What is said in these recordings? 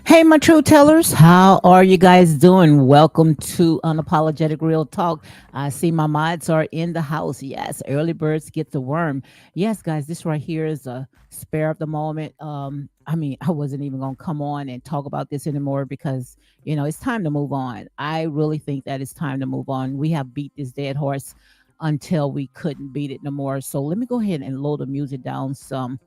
Hey, my true tellers, how are you guys doing? Welcome to Unapologetic Real Talk. I see my mods are in the house. Yes, early birds get the worm. Yes, guys, this right here is a spare of the moment. I wasn't even gonna come on and talk about this anymore because it's time to move on. I really think that it's time to move on. We have beat this dead horse until we couldn't beat it no more. So let me go ahead and low the music down some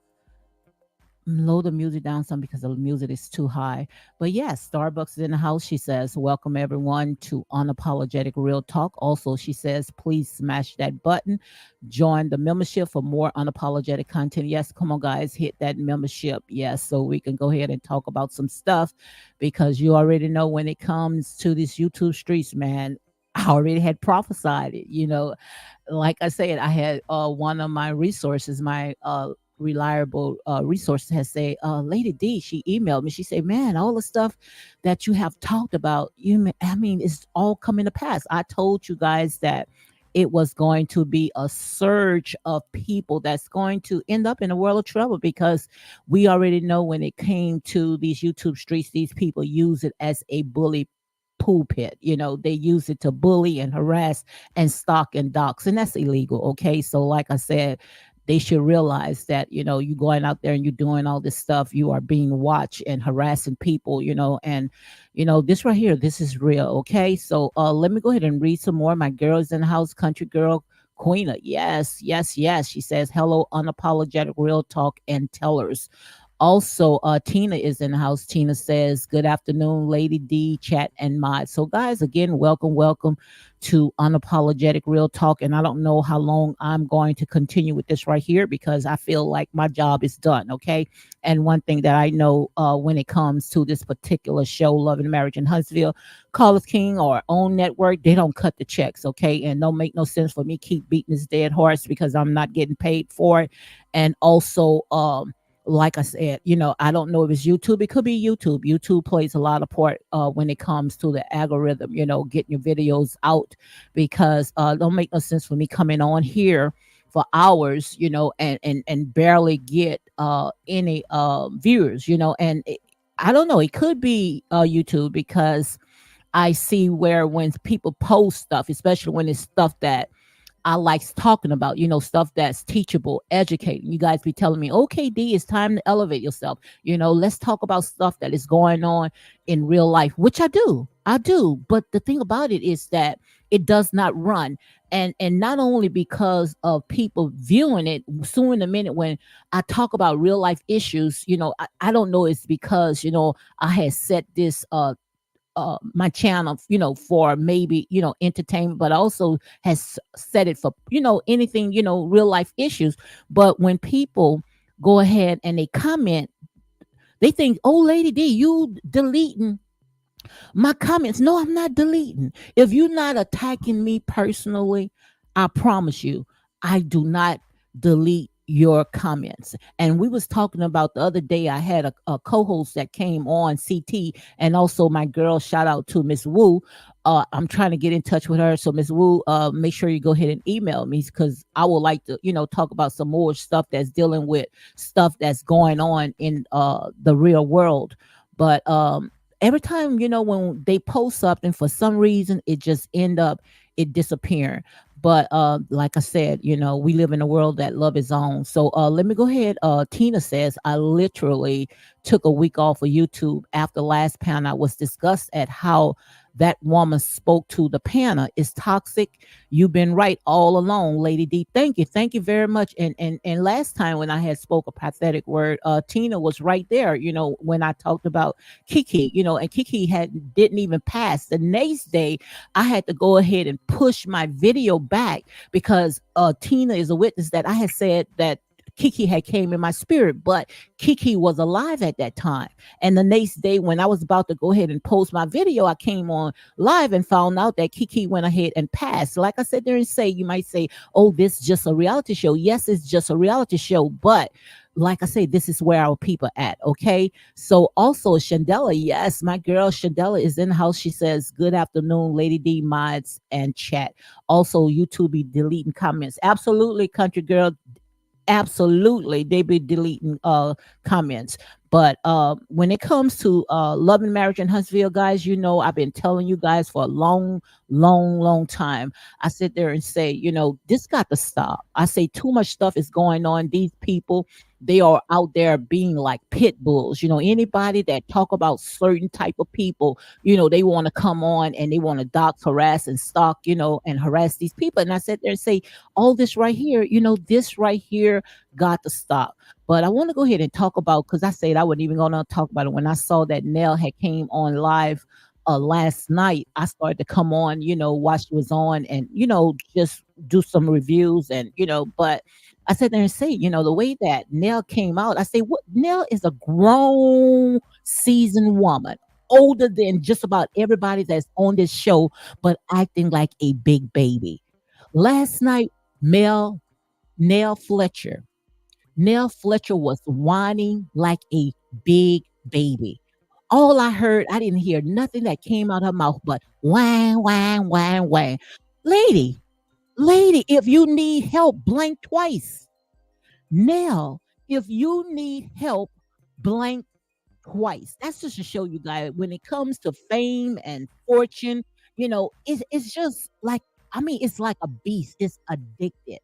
because the music is too high. But yes, Starbucks is in the house. She says, welcome everyone to Unapologetic Real Talk. Also, she says, please smash that button. Join the membership for more unapologetic content. Yes, come on, guys, hit that membership. Yes, so we can go ahead and talk about some stuff because you already know when it comes to these YouTube streets, man. I already had prophesied it, like I said, I had one of my resources, my reliable resource has said, Lady D, she emailed me. She said, man, all the stuff that you have talked about, it's all coming to pass. I told you guys that it was going to be a surge of people that's going to end up in a world of trouble because we already know when it came to these YouTube streets, these people use it as a bully pulpit. They use it to bully and harass and stalk and dox, and that's illegal. Okay. So, like I said, they should realize that, you going out there and you're doing all this stuff, you are being watched and harassing people, and this right here, this is real. Okay. So let me go ahead and read some more. My girls in the house, country girl. Queena, yes, yes, yes. She says, hello, unapologetic real talk and tellers. Also, Tina is in the house. Tina says, good afternoon, Lady D, chat, and mod. So, guys, again, welcome to Unapologetic Real Talk. And I don't know how long I'm going to continue with this right here because I feel like my job is done. Okay. And one thing that I know when it comes to this particular show, Love and Marriage in Huntsville, Call King or Own Network, they don't cut the checks. Okay. And don't make no sense for me keep beating this dead horse because I'm not getting paid for it. And also, like I said, I don't know if it's YouTube. It could be YouTube. YouTube plays a lot of part when it comes to the algorithm, getting your videos out because don't make no sense for me coming on here for hours, and barely get any viewers, and I don't know. It could be YouTube because I see where when people post stuff, especially when it's stuff that I likes talking about, stuff that's teachable, educating. You guys be telling me, okay, D, it's time to elevate yourself. Let's talk about stuff that is going on in real life, which I do. I do. But the thing about it is that it does not run. And not only because of people viewing it, soon in a minute when I talk about real life issues, I don't know, it's because, I had set this my channel, for maybe, entertainment, but also has set it for, anything, real life issues. But when people go ahead and they comment, they think, oh, Lady D, you deleting my comments. No, I'm not deleting. If you're not attacking me personally, I promise you, I do not delete your comments. And we was talking about the other day, I had a co-host that came on CT, and also my girl, shout out to Miss Wu. I'm trying to get in touch with her. So Miss Wu, make sure you go ahead and email me because I would like to, talk about some more stuff that's dealing with stuff that's going on in the real world. But every time, when they post something for some reason, it just end up it disappearing. But like I said, we live in a world that love is on. So let me go ahead. Tina says I literally took a week off of YouTube after last panel was discussed at how that woman spoke to the panel is toxic. You've been right all along, Lady D. Thank you very much. And last time when I had spoke a pathetic word, Tina was right there. When I talked about Kiki, and Kiki didn't even pass. The next day, I had to go ahead and push my video back because Tina is a witness that I had said that Kiki had came in my spirit, but Kiki was alive at that time. And the next day, when I was about to go ahead and post my video, I came on live and found out that Kiki went ahead and passed. Like I said there and say, you might say, oh, this is just a reality show. Yes, it's just a reality show, but like I say, this is where our people at. Okay. So also Shandella, yes, my girl Shandella is in the house. She says, good afternoon, Lady D mods and chat. Also, YouTube be deleting comments. Absolutely, country girl. Absolutely, they be deleting comments. But when it comes to love and marriage in Huntsville, guys, I've been telling you guys for a long, long, long time. I sit there and say, this got to stop. I say too much stuff is going on. These people, they are out there being like pit bulls. Anybody that talk about certain type of people, they want to come on and they want to dox, harass, and stalk, and harass these people. And I sit there and say, all this right here, this right here got to stop. But I want to go ahead and talk about, because I said I wasn't even going to talk about it. When I saw that Nell had came on live last night, I started to come on, while she was on and, just do some reviews and, but I sat there and say, the way that Nell came out, I say, what Nell is a grown, seasoned woman, older than just about everybody that's on this show, but acting like a big baby. Last night, Mel Nelle Fletcher. Nelle Fletcher was whining like a big baby. All I heard, I didn't hear nothing that came out of her mouth but whine, whine, whine, whine. Lady, lady, if you need help, blank twice. Nell, if you need help, blank twice. That's just to show you guys when it comes to fame and fortune, it's just like, I mean, it's like a beast. It's addicted.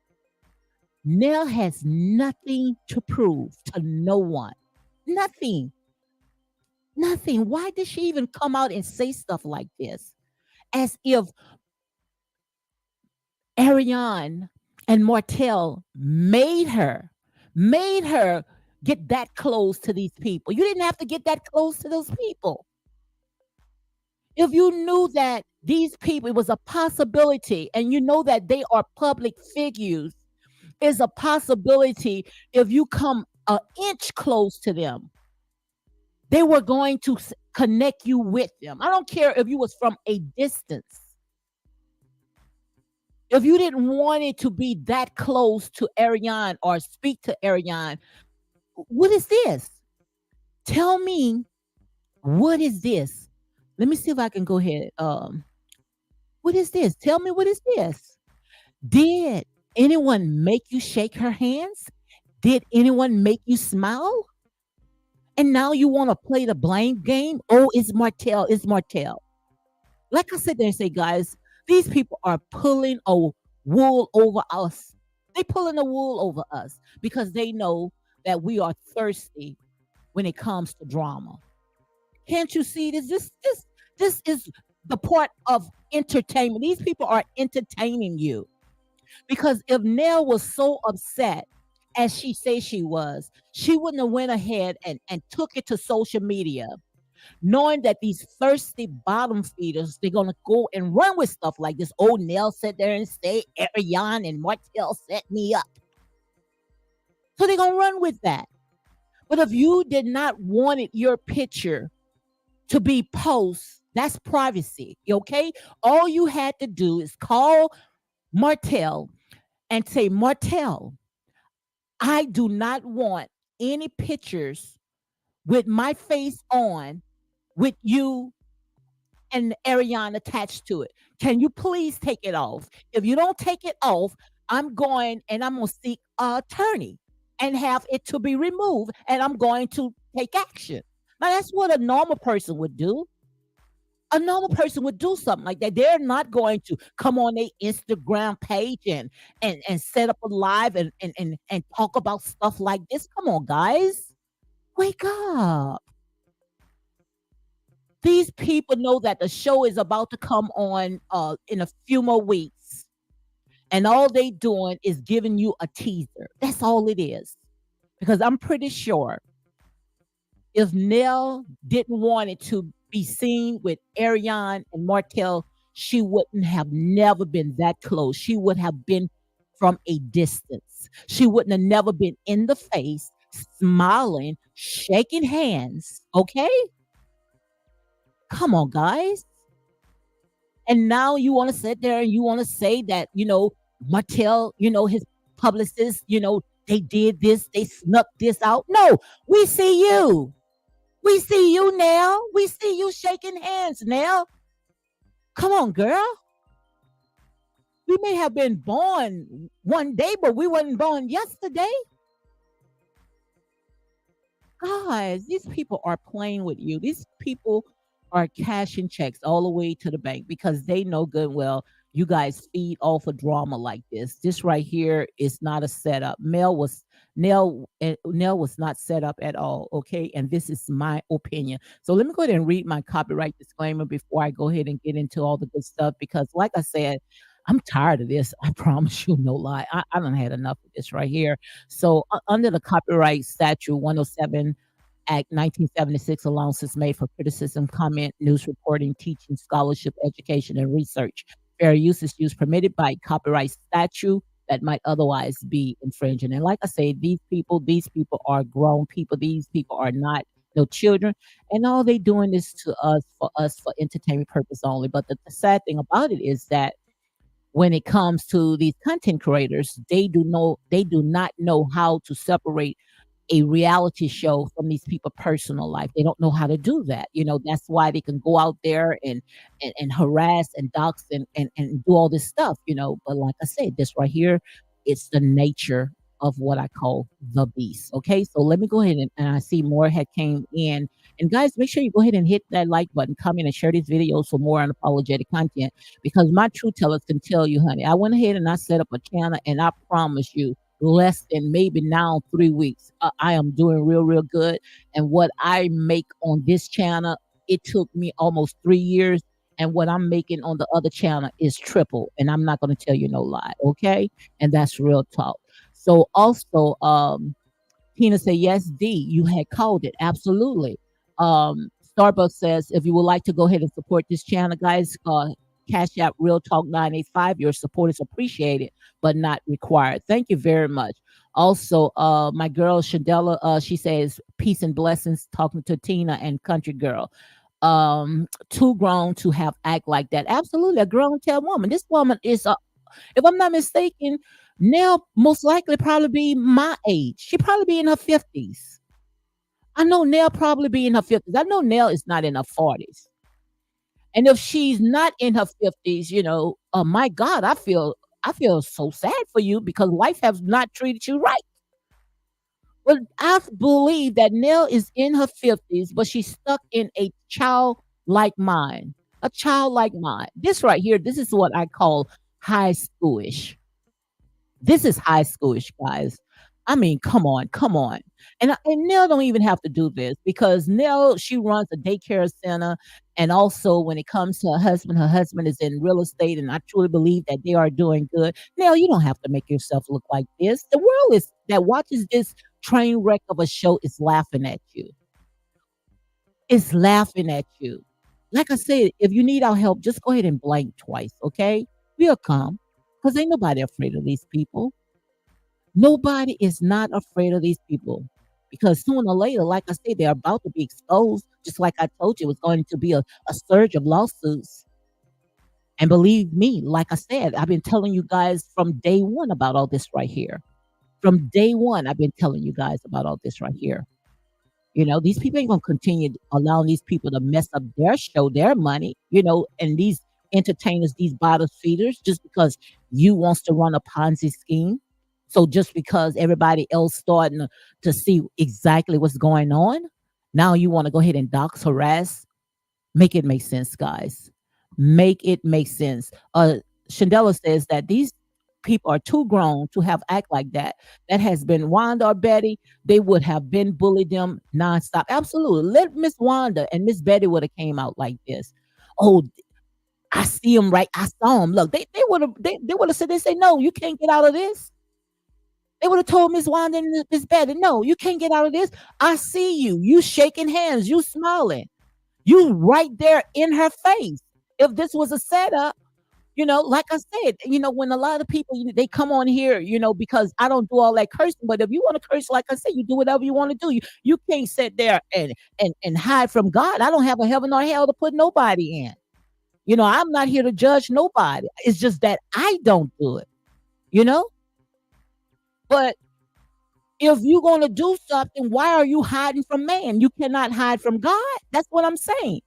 Nell has nothing to prove to no one. Nothing. Nothing. Why did she even come out and say stuff like this? As if Ariane and Martell made her get that close to these people. You didn't have to get that close to those people. If you knew that these people, it was a possibility, and you know that they are public figures, is a possibility if you come an inch close to them, they were going to connect you with them. I don't care if you was from a distance. If you didn't want it to be that close to Ariane or speak to Ariane, what is this? Tell me, what is this? Let me see if I can go ahead. What is this? Tell me, what is this? Did anyone make you shake her hands? Did anyone make you smile? And now you want to play the blame game? Oh, it's Martell. It's Martell. Like I said there and say, guys, these people are pulling a wool over us. They pulling the wool over us because they know that we are thirsty when it comes to drama. Can't you see this? This is the part of entertainment. These people are entertaining you. Because if Nell was so upset as she says she was, she wouldn't have went ahead and took it to social media, knowing that these thirsty bottom feeders, they're gonna go and run with stuff like this. Oh, Nell sat there and say Ariane and Martell set me up. So they're gonna run with that. But if you did not want it, your picture to be post, that's privacy. Okay? All you had to do is call Martell and say, Martell, I do not want any pictures with my face on with you and Ariane attached to it. Can you please take it off? If you don't take it off, I'm going to seek an attorney and have it to be removed, and I'm going to take action. Now, that's what a normal person would do. A normal person would do something like that. They're not going to come on a Instagram page and set up a live and talk about stuff like this. Come on, guys. Wake up. These people know that the show is about to come on in a few more weeks. And all they doing is giving you a teaser. That's all it is. Because I'm pretty sure if Nell didn't want it to be seen with Ariane and Martell, she wouldn't have never been that close. She would have been from a distance. She wouldn't have never been in the face, smiling, shaking hands. Okay? Come on, guys. And now you want to sit there and you want to say that, Martell, his publicist, they did this, they snuck this out. No, we see you. We see you now. We see you shaking hands now. Come on, girl. We may have been born one day, but we weren't born yesterday. Guys, these people are playing with you. These people are cashing checks all the way to the bank because they know good and well you guys feed off a drama like this. This right here is not a setup. Nell was not set up at all. Okay, and this is my opinion. So let me go ahead and read my copyright disclaimer before I go ahead and get into all the good stuff because, like I said, I'm tired of this. I promise you, no lie. I done had enough of this right here. So under the copyright statute 107 Act 1976, allowances made for criticism, comment, news reporting, teaching, scholarship, education, and research. Fair use is used permitted by copyright statute that might otherwise be infringing. And like I say, these people are grown people. These people are not no children, and all they doing is to us for entertainment purpose only. But the sad thing about it is that when it comes to these content creators, they do not know how to separate a reality show from these people' personal life. They don't know how to do that. That's why they can go out there and harass and dox and do all this stuff. But like I said, this right here, it's the nature of what I call the beast. Okay, so let me go ahead and I see more had came in. And guys, make sure you go ahead and hit that like button, comment, and share these videos for more unapologetic content because my truth tellers can tell you, honey, I went ahead and I set up a channel and I promise you less than maybe now 3 weeks. I am doing real, real good. And what I make on this channel, it took me almost 3 years. And what I'm making on the other channel is triple. And I'm not going to tell you no lie. Okay. And that's real talk. So also, Tina said, yes, D, you had called it. Absolutely. Starbucks says, if you would like to go ahead and support this channel, guys, Cash App Real Talk 985. Your support is appreciated, but not required. Thank you very much. Also, my girl Shadella, she says, peace and blessings, talking to Tina and Country Girl. Too grown to have act like that. Absolutely, a grown tell woman. This woman is, if I'm not mistaken, Nell most likely probably be my age. She probably be in her 50s. I know Nell probably be in her 50s. I know Nell is not in her 40s. And if she's not in her 50s, oh my God, I feel so sad for you because life has not treated you right. Well, I believe that Nell is in her 50s, but she's stuck in a childlike mind. A childlike mind. This right here, this is what I call high schoolish. This is high schoolish, guys. I mean, come on, come on. And Nell don't even have to do this because Nell, she runs a daycare center. And also when it comes to her husband is in real estate, and I truly believe that they are doing good. Nell, you don't have to make yourself look like this. The world is that watches this train wreck of a show is laughing at you. It's laughing at you. Like I said, if you need our help, just go ahead and blink twice, okay? We'll come. Because ain't nobody afraid of these people. Nobody is not afraid of these people because sooner or later, like I said, they're about to be exposed. Just like I told you, it was going to be a surge of lawsuits. And believe me, like I said, I've been telling you guys from day one about all this right here. From day one, I've been telling you guys about all this right here. These people ain't gonna continue allowing these people to mess up their show, their money, and these entertainers, these bottom feeders, just because you wants to run a Ponzi scheme. So just because everybody else starting to see exactly what's going on, now you want to go ahead and dox, harass. Make it make sense, guys. Make it make sense. Chandela says that these people are too grown to have act like that. That has been Wanda or Betty. They would have been bullied them nonstop. Absolutely. Let Miss Wanda and Miss Betty would have came out like this. Oh, I see them right. I saw them. Look, they would have they would have said, they say, no, you can't get out of this. They would have told Miss Wanda and Miss Betty, no, you can't get out of this. I see you. You shaking hands. You smiling. You right there in her face. If this was a setup, like I said, when a lot of people they come on here, because I don't do all that cursing, but if you want to curse, like I said, you do whatever you want to do. You can't sit there and hide from God. I don't have a heaven or hell to put nobody in. I'm not here to judge nobody. It's just that I don't do it, you know? But if you're going to do something, why are you hiding from man? You cannot hide from God. That's what I'm saying.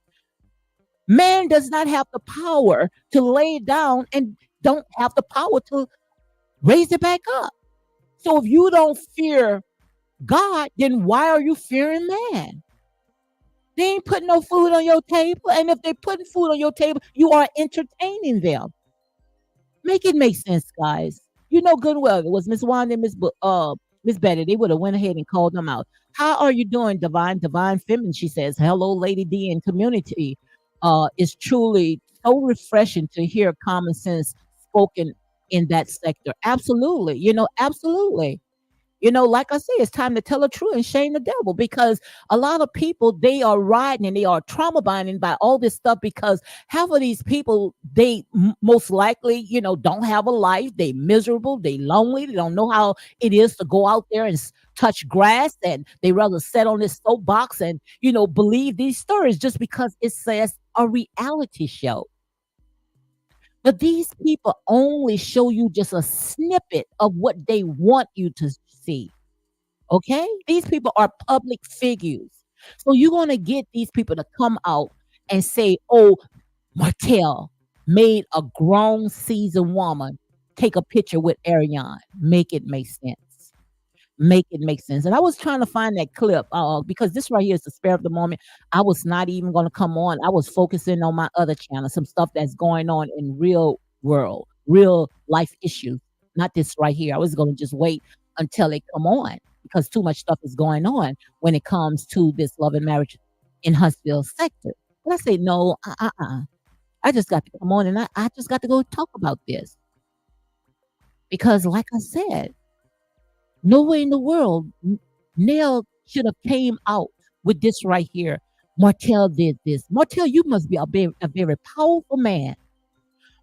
Man does not have the power to lay it down and don't have the power to raise it back up. So if you don't fear God, then why are you fearing man? They ain't putting no food on your table. And if they're putting food on your table, you are entertaining them. Make it make sense, guys. You know good well it was Miss Wanda and Miss Betty. They would have went ahead and called them out. How are you doing, Divine Feminine? She says, hello, Lady D and community. It's truly so refreshing to hear common sense spoken in that sector. Absolutely. Absolutely. Like I say, it's time to tell the truth and shame the devil, because a lot of people, they are riding and they are trauma binding by all this stuff, because half of these people, they most likely, don't have a life. They miserable, they lonely, they don't know how it is to go out there and touch grass, and they rather sit on this soapbox and, believe these stories just because it says a reality show. But these people only show you just a snippet of what they want you to see. Okay? These people are public figures. So you're going to get these people to come out and say, oh, Martell made a grown seasoned woman take a picture with Ariane. Make it make sense. Make it make sense. And I was trying to find that clip because this right here is the spare of the moment. I was not even going to come on. I was focusing on my other channel, some stuff that's going on in real world, real life issues. Not this right here. I was going to just wait until they come on, because too much stuff is going on when it comes to this love and marriage in Huntsville sector. But I say, no, I just got to come on, and I just got to go talk about this. Because like I said, nowhere in the world, Nell should have came out with this right here. Martell did this. Martell, you must be a very powerful man.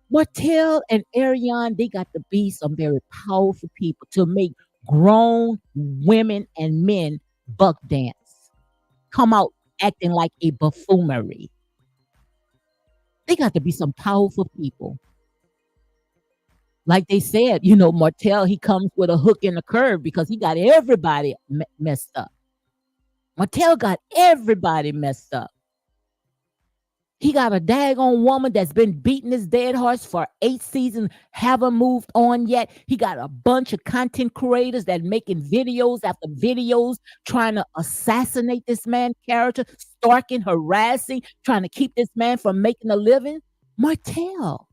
Martell and Ariane, they got to be some very powerful people to make grown women and men buck dance, come out acting like a buffoonery. They got to be some powerful people. Like they said, Martell, he comes with a hook in the curve because he got everybody messed up. Martell got everybody messed up. He got a daggone woman that's been beating his dead horse for 8 seasons, haven't moved on yet. He got a bunch of content creators that making videos after videos trying to assassinate this man's character, stalking, harassing, trying to keep this man from making a living. Martell,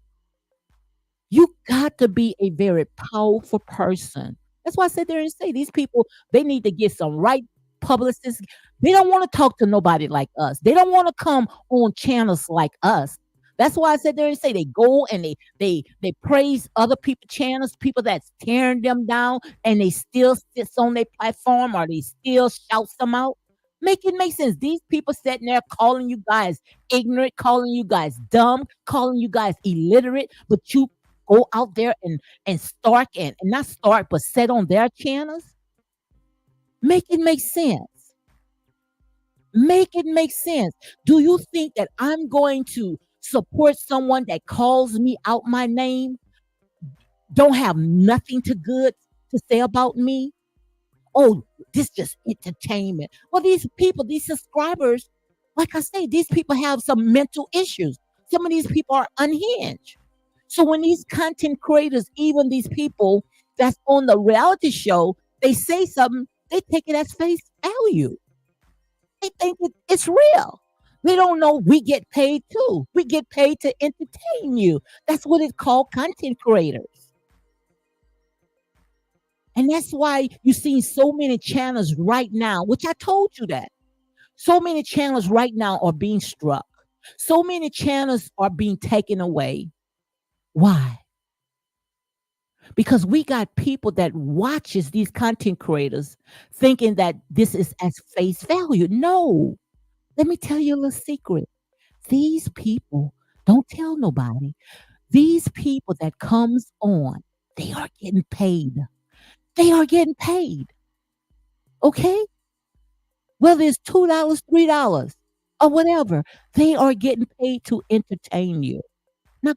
you got to be a very powerful person. That's why I sit there and say these people, they need to get some right publicists. They don't want to talk to nobody like us. They don't want to come on channels like us. That's why I sit there and say they go and they praise other people's channels, people that's tearing them down, and they still sits on their platform, or they still shouts them out. Make it make sense. These people sitting there calling you guys ignorant, calling you guys dumb, calling you guys illiterate, but you go out there and start and not start, but set on their channels. Make it make sense. Make it make sense. Do you think that I'm going to support someone that calls me out my name, don't have nothing to good to say about me? Oh, this just entertainment. Well, these people, these subscribers, like I say, these people have some mental issues. Some of these people are unhinged. So when these content creators, even these people that's on the reality show, they say something, they take it as face value. They think it's real. They don't know we get paid too. We get paid to entertain you. That's what it's called, content creators. And that's why you see so many channels right now, which I told you that. So many channels right now are being struck. So many channels are being taken away. Why? Because we got people that watches these content creators thinking that this is as face value. No. Let me tell you a little secret. These people, don't tell nobody. These people that comes on, they are getting paid. They are getting paid. Okay? Whether it's $2, $3, or whatever, they are getting paid to entertain you. Now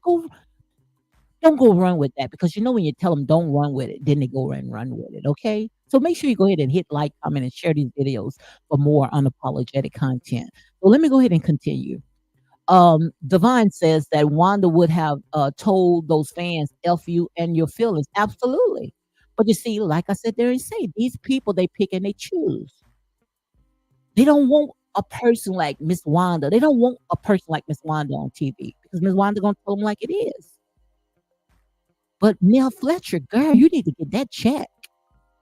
don't go run with that, because you know when you tell them don't run with it, then they go and run with it. Okay? So make sure you go ahead and hit like, comment, and share these videos for more unapologetic content. So let me go ahead and continue. Divine says that Wanda would have told those fans, F you and your feelings. Absolutely. But you see, like I said there and say, these people, they pick and they choose. They don't want a person like Miss Wanda. They don't want a person like Miss Wanda on TV, because Miss Wanda gonna tell them like it is. But Nelle Fletcher, girl, you need to get that check.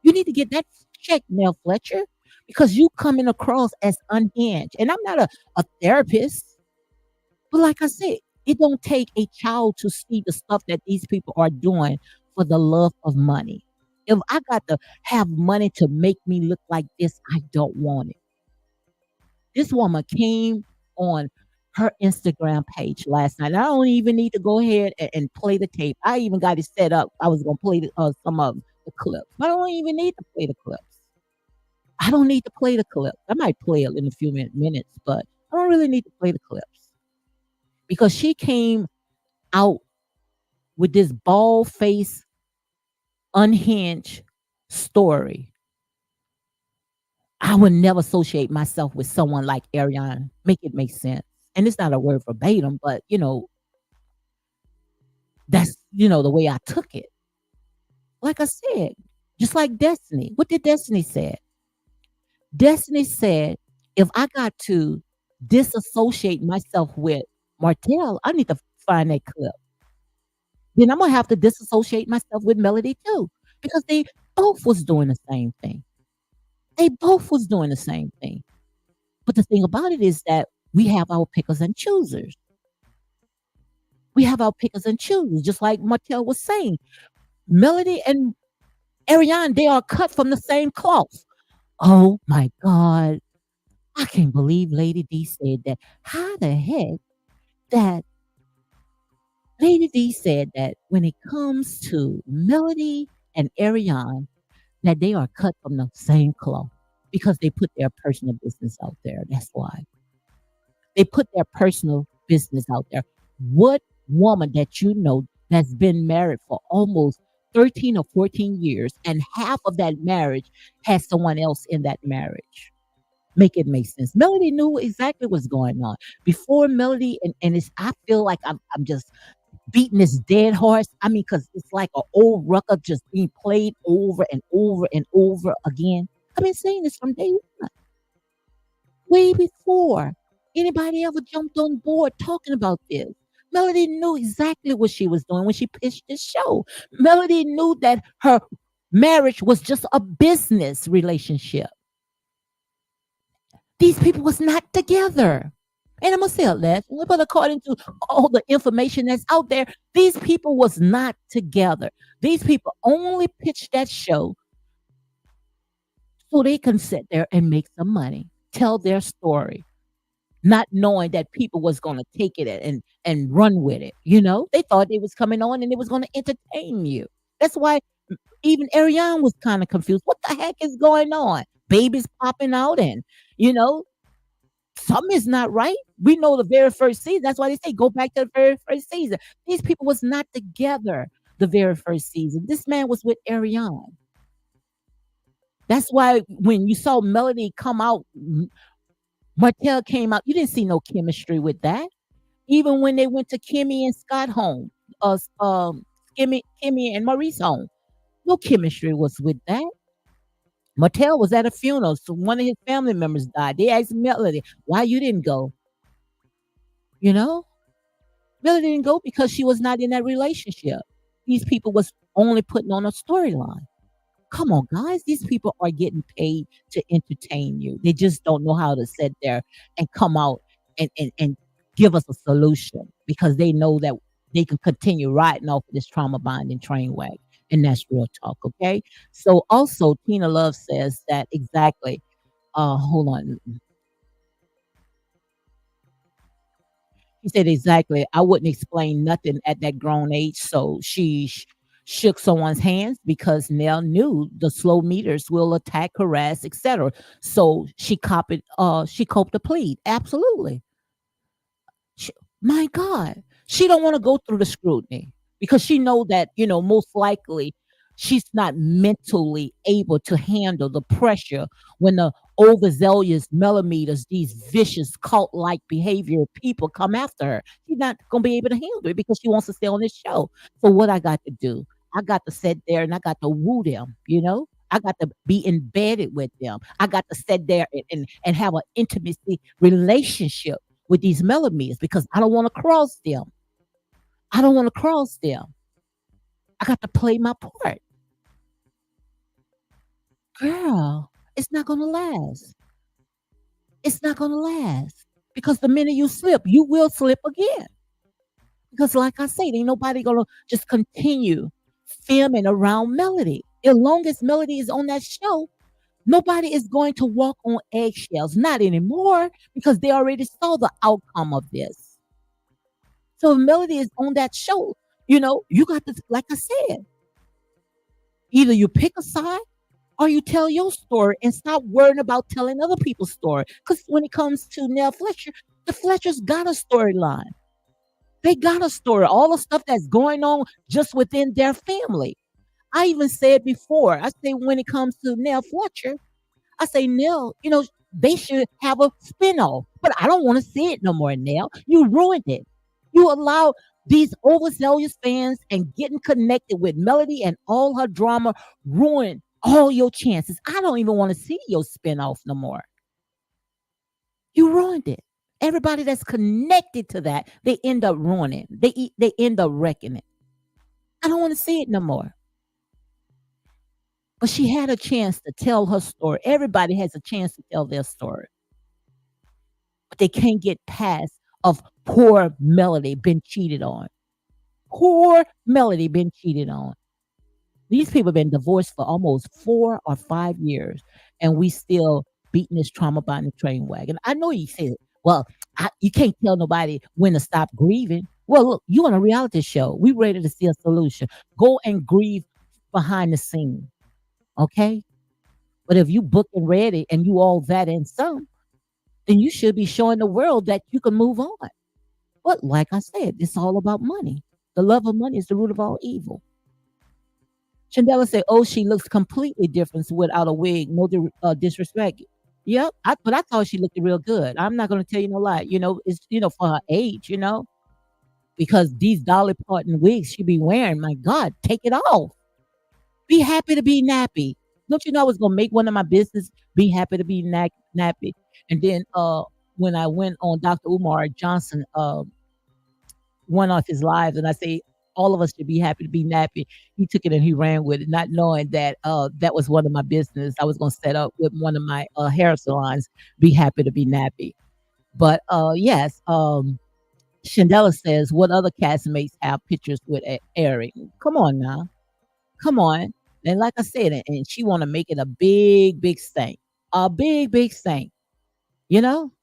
You need to get that check, Nelle Fletcher, because you coming across as unhinged. And I'm not a therapist. But like I said, it don't take a child to see the stuff that these people are doing for the love of money. If I got to have money to make me look like this, I don't want it. This woman came on her Instagram page last night. I don't even need to go ahead and play the tape. I even got it set up. I was going to play some of the clips. I don't even need to play the clips. I don't need to play the clips. I might play it in a few minutes, but I don't really need to play the clips, because she came out with this bald face, unhinged story. I would never associate myself with someone like Ariane. Make it make sense. And it's not a word verbatim, but that's the way I took it. Like I said, just like Destiny. What did Destiny say? Destiny said, if I got to disassociate myself with Martell, I need to find that clip. Then I'm gonna have to disassociate myself with Melody too, because they both was doing the same thing. They both was doing the same thing. But the thing about it is that we have our pickers and choosers. We have our pickers and choosers, just like Martell was saying. Melody and Ariane, they are cut from the same cloth. Oh my God. I can't believe Lady D said that. How the heck that Lady D said that when it comes to Melody and Ariane, that they are cut from the same cloth, because they put their personal business out there. That's why. They put their personal business out there. What woman that you know that's been married for almost 13 or 14 years, and half of that marriage has someone else in that marriage? Make it make sense. Melody knew exactly what's going on. Before Melody, and it's, I feel like I'm just beating this dead horse. I mean, because it's like an old record just being played over and over and over again. I've been saying this from day one, way before anybody ever jumped on board talking about this. Melody knew exactly what she was doing when she pitched this show. Melody knew that her marriage was just a business relationship. These people was not together. And I'm gonna say it last, but according to all the information that's out there, these people was not together. These people only pitched that show so they can sit there and make some money, tell their story, not knowing that people was gonna take it and run with it. They thought they was coming on and it was gonna entertain you. That's why even Ariane was kind of confused. What the heck is going on? Babies popping out, and you know something is not right. We know the very first season. That's why they say go back to the very first season. These people was not together the very first season. This man was with Ariane. That's why when you saw Melody come out, Martell came out, you didn't see no chemistry with that. Even when they went to Kimmy and Scott home, Kimmy and Maurice home, no chemistry was with that. Martell was at a funeral, so one of his family members died. They asked Melody, "Why you didn't go?" You know, Melody didn't go because she was not in that relationship. These people was only putting on a storyline. Come on, guys. These people are getting paid to entertain you. They just don't know how to sit there and come out and give us a solution because they know that they can continue riding off this trauma bonding train wreck. And that's real talk, okay? So also Tina Love says that exactly. Hold on. He said, exactly. I wouldn't explain nothing at that grown age. So she shook someone's hands because Nell knew the slow meters will attack, harass, etc. So she coped the plea. Absolutely. Sh My God, she don't wanna go through the scrutiny because she know that, most likely she's not mentally able to handle the pressure when the overzealous millimeters, these vicious cult-like behavior people come after her. She's not gonna be able to handle it because she wants to stay on this show. So what I got to do? I got to sit there and I got to woo them, you know? I got to be embedded with them. I got to sit there and have an intimacy relationship with these millimeters because I don't want to cross them. I don't want to cross them. I got to play my part. Girl, it's not going to last. It's not going to last because the minute you slip, you will slip again. Because, like I said, ain't nobody going to just continue filming around Melody. As long as Melody is on that show, nobody is going to walk on eggshells. Not anymore because they already saw the outcome of this. So if Melody is on that show, you got to, like I said, either you pick a side or you tell your story and stop worrying about telling other people's story. Because when it comes to Nelle Fletcher, the Fletchers got a storyline. They got a story. All the stuff that's going on just within their family. I even said before, I say when it comes to Nelle Fletcher, I say, Nell, they should have a spinoff, but I don't want to see it no more, Nell. You ruined it. You allow these overzealous fans and getting connected with Melody and all her drama ruin all your chances. I don't even want to see your spinoff no more. You ruined it. Everybody that's connected to that, they end up ruining. They end up wrecking it. I don't want to see it no more. But she had a chance to tell her story. Everybody has a chance to tell their story. But they can't get past of poor Melody been cheated on. Poor Melody been cheated on. These people have been divorced for almost 4 or 5 years, and we still beating this trauma bonding train wagon. I know you said, well, you can't tell nobody when to stop grieving. Well, look, you on a reality show. We ready to see a solution. Go and grieve behind the scene. Okay? But if you book and ready and you all that and some, then you should be showing the world that you can move on. But like I said, it's all about money. The love of money is the root of all evil. Chandela said, "Oh, she looks completely different without a wig. No disrespect." Yep, but I thought she looked real good. I'm not going to tell you no lie. It's for her age. Because these Dolly Parton wigs she be wearing, my God, take it off. Be happy to be nappy. Don't you know I was gonna make one of my business be happy to be nappy? And then when I went on Dr. Umar Johnson one of his lives, and I say all of us should be happy to be nappy. He took it and he ran with it, not knowing that that was one of my business. I was gonna set up with one of my hair salons, be happy to be nappy. But yes, Chandela says, what other castmates have pictures with Eric? Come on now. Come on. And like I said, and she want to make it a big, big thing. A big, big thing. You know?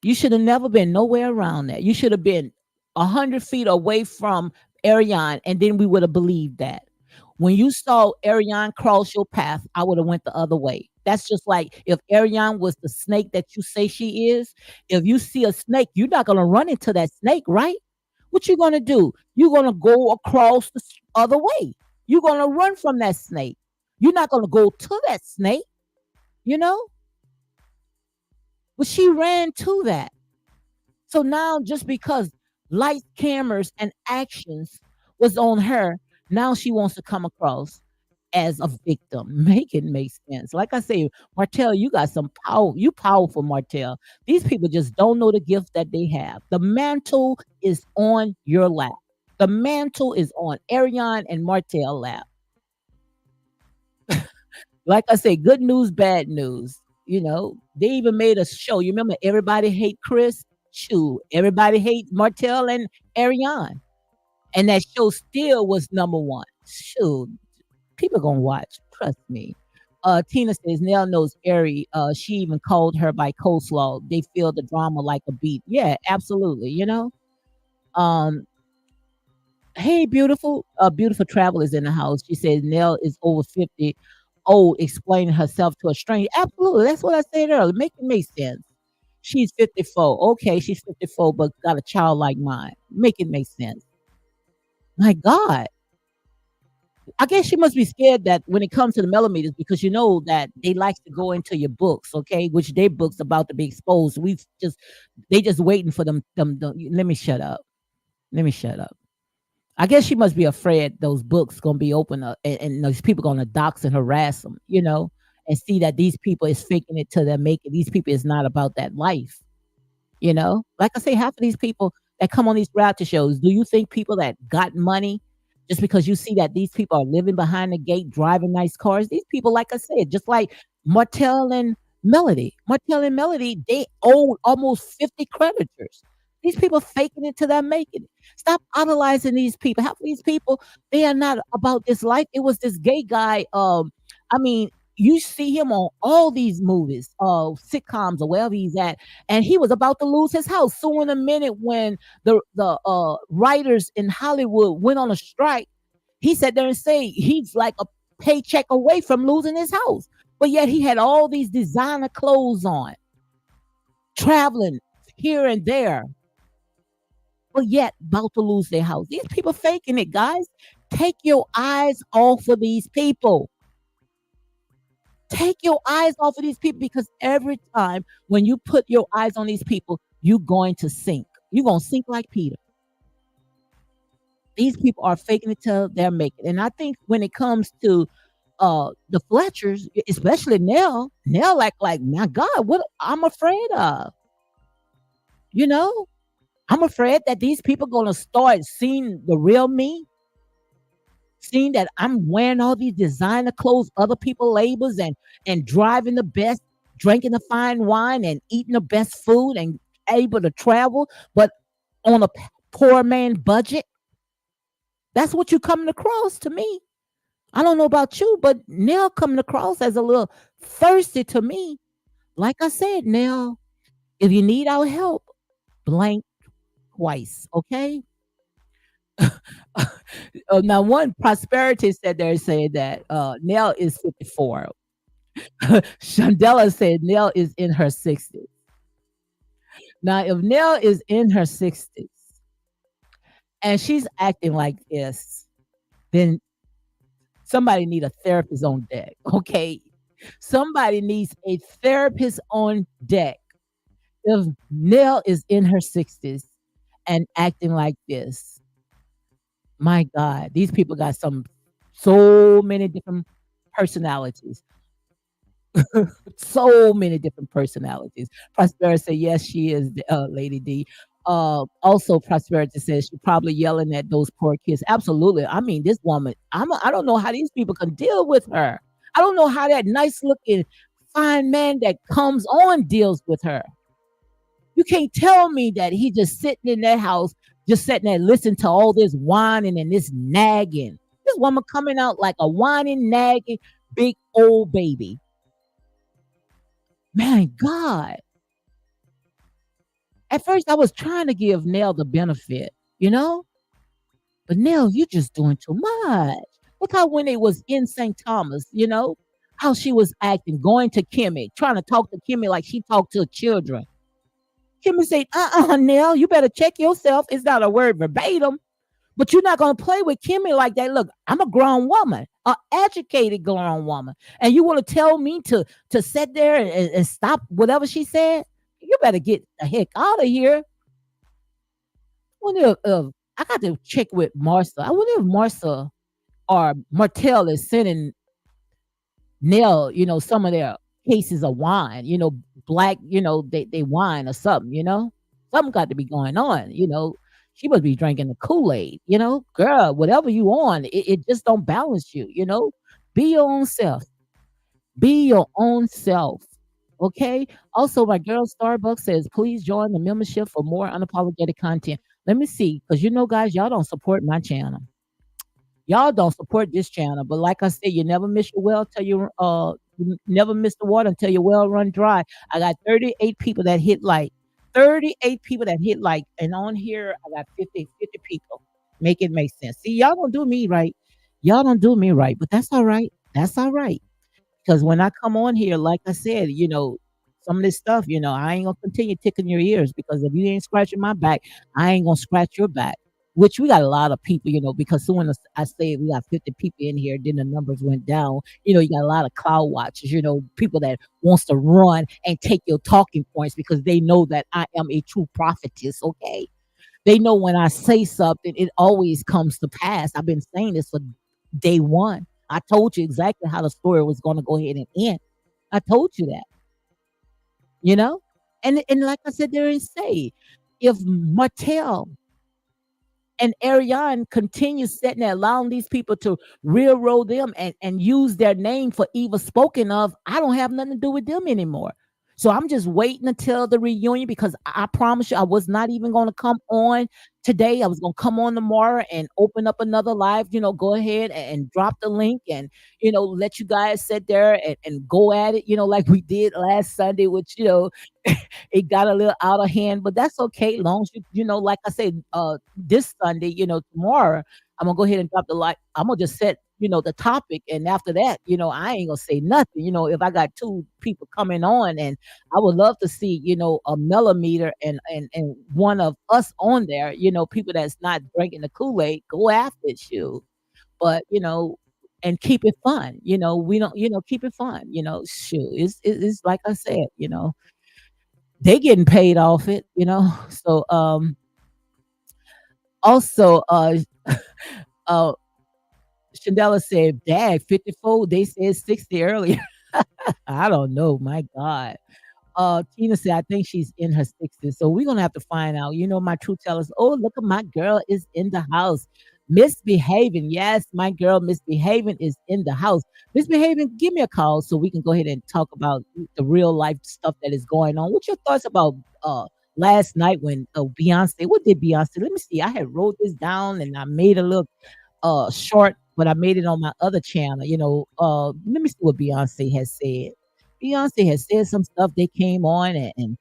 You should have never been nowhere around that. You should have been 100 feet away from Ariane, and then we would have believed that. When you saw Ariane cross your path, I would have went the other way. That's just like if Ariane was the snake that you say she is. If you see a snake, you're not gonna run into that snake, right? What you gonna do? You're gonna go across the other way. You're gonna run from that snake. You're not going to go to that snake, you know? But she ran to that. So now, just because lights, cameras, and actions was on her, now she wants to come across as a victim. Make it make sense. Like I say, Martell, you got some power. You powerful, Martell. These people just don't know the gift that they have. The mantle is on your lap. The mantle is on Ariane and Martell lap. Like I say, good news, bad news. They even made a show. You remember Everybody Hate Chris? Shoot, everybody hate Martell and Ariane. And that show still was number one. Shoot, people gonna watch. Trust me. Tina says Nell knows Ari. She even called her by coleslaw. They feel the drama like a beat. Yeah, absolutely. Um, hey, beautiful, beautiful travel is in the house. She says Nell is over 50, old, explaining herself to a stranger. Absolutely, that's what I said earlier. Make it make sense. She's 54. Okay, she's 54, but got a childlike mind. Make it make sense. My God. I guess she must be scared that when it comes to the millimeters, because you know that they like to go into your books, okay, which their books about to be exposed. They just waiting for them. Let me shut up. Let me shut up. I guess she must be afraid those books gonna be open up, and those people gonna dox and harass them, and see that these people is faking it till they make it. These people is not about that life. Like I say, half of these people that come on these reality shows, do you think people that got money just because you see that these people are living behind the gate, driving nice cars? These people, like I said, just like Martell and Melody, they owe almost 50 creditors. These people faking it till they're making it. Stop idolizing these people. Half of these people, they are not about this life. It was this gay guy. I mean, you see him on all these movies, sitcoms or wherever he's at, and he was about to lose his house. So in a minute, when the writers in Hollywood went on a strike, he sat there and say he's like a paycheck away from losing his house. But yet he had all these designer clothes on, traveling here and there, but yet about to lose their house. These people faking it, guys. Take your eyes off of these people. Take your eyes off of these people, because every time when you put your eyes on these people, you're going to sink. You're going to sink like Peter. These people are faking it till they're making it. And I think when it comes to the Fletchers, especially Nell, like my God, what I'm afraid of. I'm afraid that these people gonna start seeing the real me, seeing that I'm wearing all these designer clothes, other people labels, and driving the best, drinking the fine wine, and eating the best food, and able to travel, but on a poor man budget. That's what you're coming across to me. I don't know about you, but Nell coming across as a little thirsty to me. Like I said, Nell, if you need our help, blank twice, okay? Now, one prosperity said there said that Nell is 54. Chandela said Nell is in her 60s. Now, if Nell is in her 60s and she's acting like this, then somebody need a therapist on deck, okay? Somebody needs a therapist on deck. If Nell is in her 60s and acting like this, my God, these people got so many different personalities. So many different personalities. Prosperity said, yes, she is, Lady D. Also, Prosperity says she probably yelling at those poor kids. Absolutely. I mean, this woman, I don't know how these people can deal with her. I don't know how that nice looking, fine man that comes on deals with her. You can't tell me that he just sitting in that house, just sitting there listening to all this whining and this nagging. This woman coming out like a whining, nagging, big old baby. Man, God. At first, I was trying to give Nell the benefit, But Nell, you just doing too much. Look how when it was in St. Thomas, how she was acting, going to Kimmy, trying to talk to Kimmy like she talked to children. Kimmy said, Nell, you better check yourself. It's not a word verbatim, But you're not gonna play with Kimmy like that. Look, I'm a grown woman, an educated grown woman, and you want to tell me to sit there and stop whatever she said? You better get the heck out of here. I wonder if I got to check with Martha. I wonder if Martha or Martell is sending Nell, some of their cases of wine, black, they wine or something, Something got to be going on. She must be drinking the Kool-Aid, girl, whatever you on, it just don't balance you. Be your own self. Be your own self. Okay. Also, my girl Starbucks says, please join the membership for more unapologetic content. Let me see, because guys, y'all don't support my channel. Y'all don't support this channel, but like I said, you never miss your well till you never miss the water until your well run dry. I got 38 people that hit like, 38 people that hit like, and on here I got 50 people. Make it make sense. See, y'all don't do me right. Y'all don't do me right, but that's all right. That's all right. Because when I come on here, like I said, some of this stuff, I ain't gonna continue ticking your ears because if you ain't scratching my back, I ain't gonna scratch your back. Which we got a lot of people, because soon as I say we got 50 people in here, then the numbers went down. You got a lot of cloud watchers, people that wants to run and take your talking points because they know that I am a true prophetess. Okay, they know when I say something, it always comes to pass. I've been saying this for day one. I told you exactly how the story was going to go ahead and end. I told you that, you know? And like I said there and say, if Martell and Ariane continue setting there, allowing these people to railroad them and use their name for evil spoken of, I don't have nothing to do with them anymore. So I'm just waiting until the reunion because I promise you I was not even going to come on today. I was going to come on tomorrow and open up another live, go ahead and drop the link and, let you guys sit there and go at it, like we did last Sunday, which, it got a little out of hand, but that's okay. Long as like I said, this Sunday, tomorrow, I'm gonna go ahead and drop the light. I'm gonna just set, the topic, and after that, I ain't gonna say nothing. If I got two people coming on, and I would love to see, a millimeter and one of us on there, people that's not drinking the Kool-Aid, go after it, shoot. But and keep it fun. We don't, keep it fun. Shoot, it's like I said, they getting paid off it, So also uh Chandela said, Dad, 54, they said 60 earlier. I don't know, my God. Tina said, I think she's in her 60s. So we're gonna have to find out. My true tellers. Oh, look at my girl is in the house. Misbehaving. Yes, my girl misbehaving is in the house. Misbehaving, give me a call so we can go ahead and talk about the real life stuff that is going on. What's your thoughts about last night when Beyonce? What did Beyonce? Let me see. I had wrote this down and I made a little short, but I made it on my other channel. Let me see what Beyonce has said. Beyonce has said some stuff. They came on and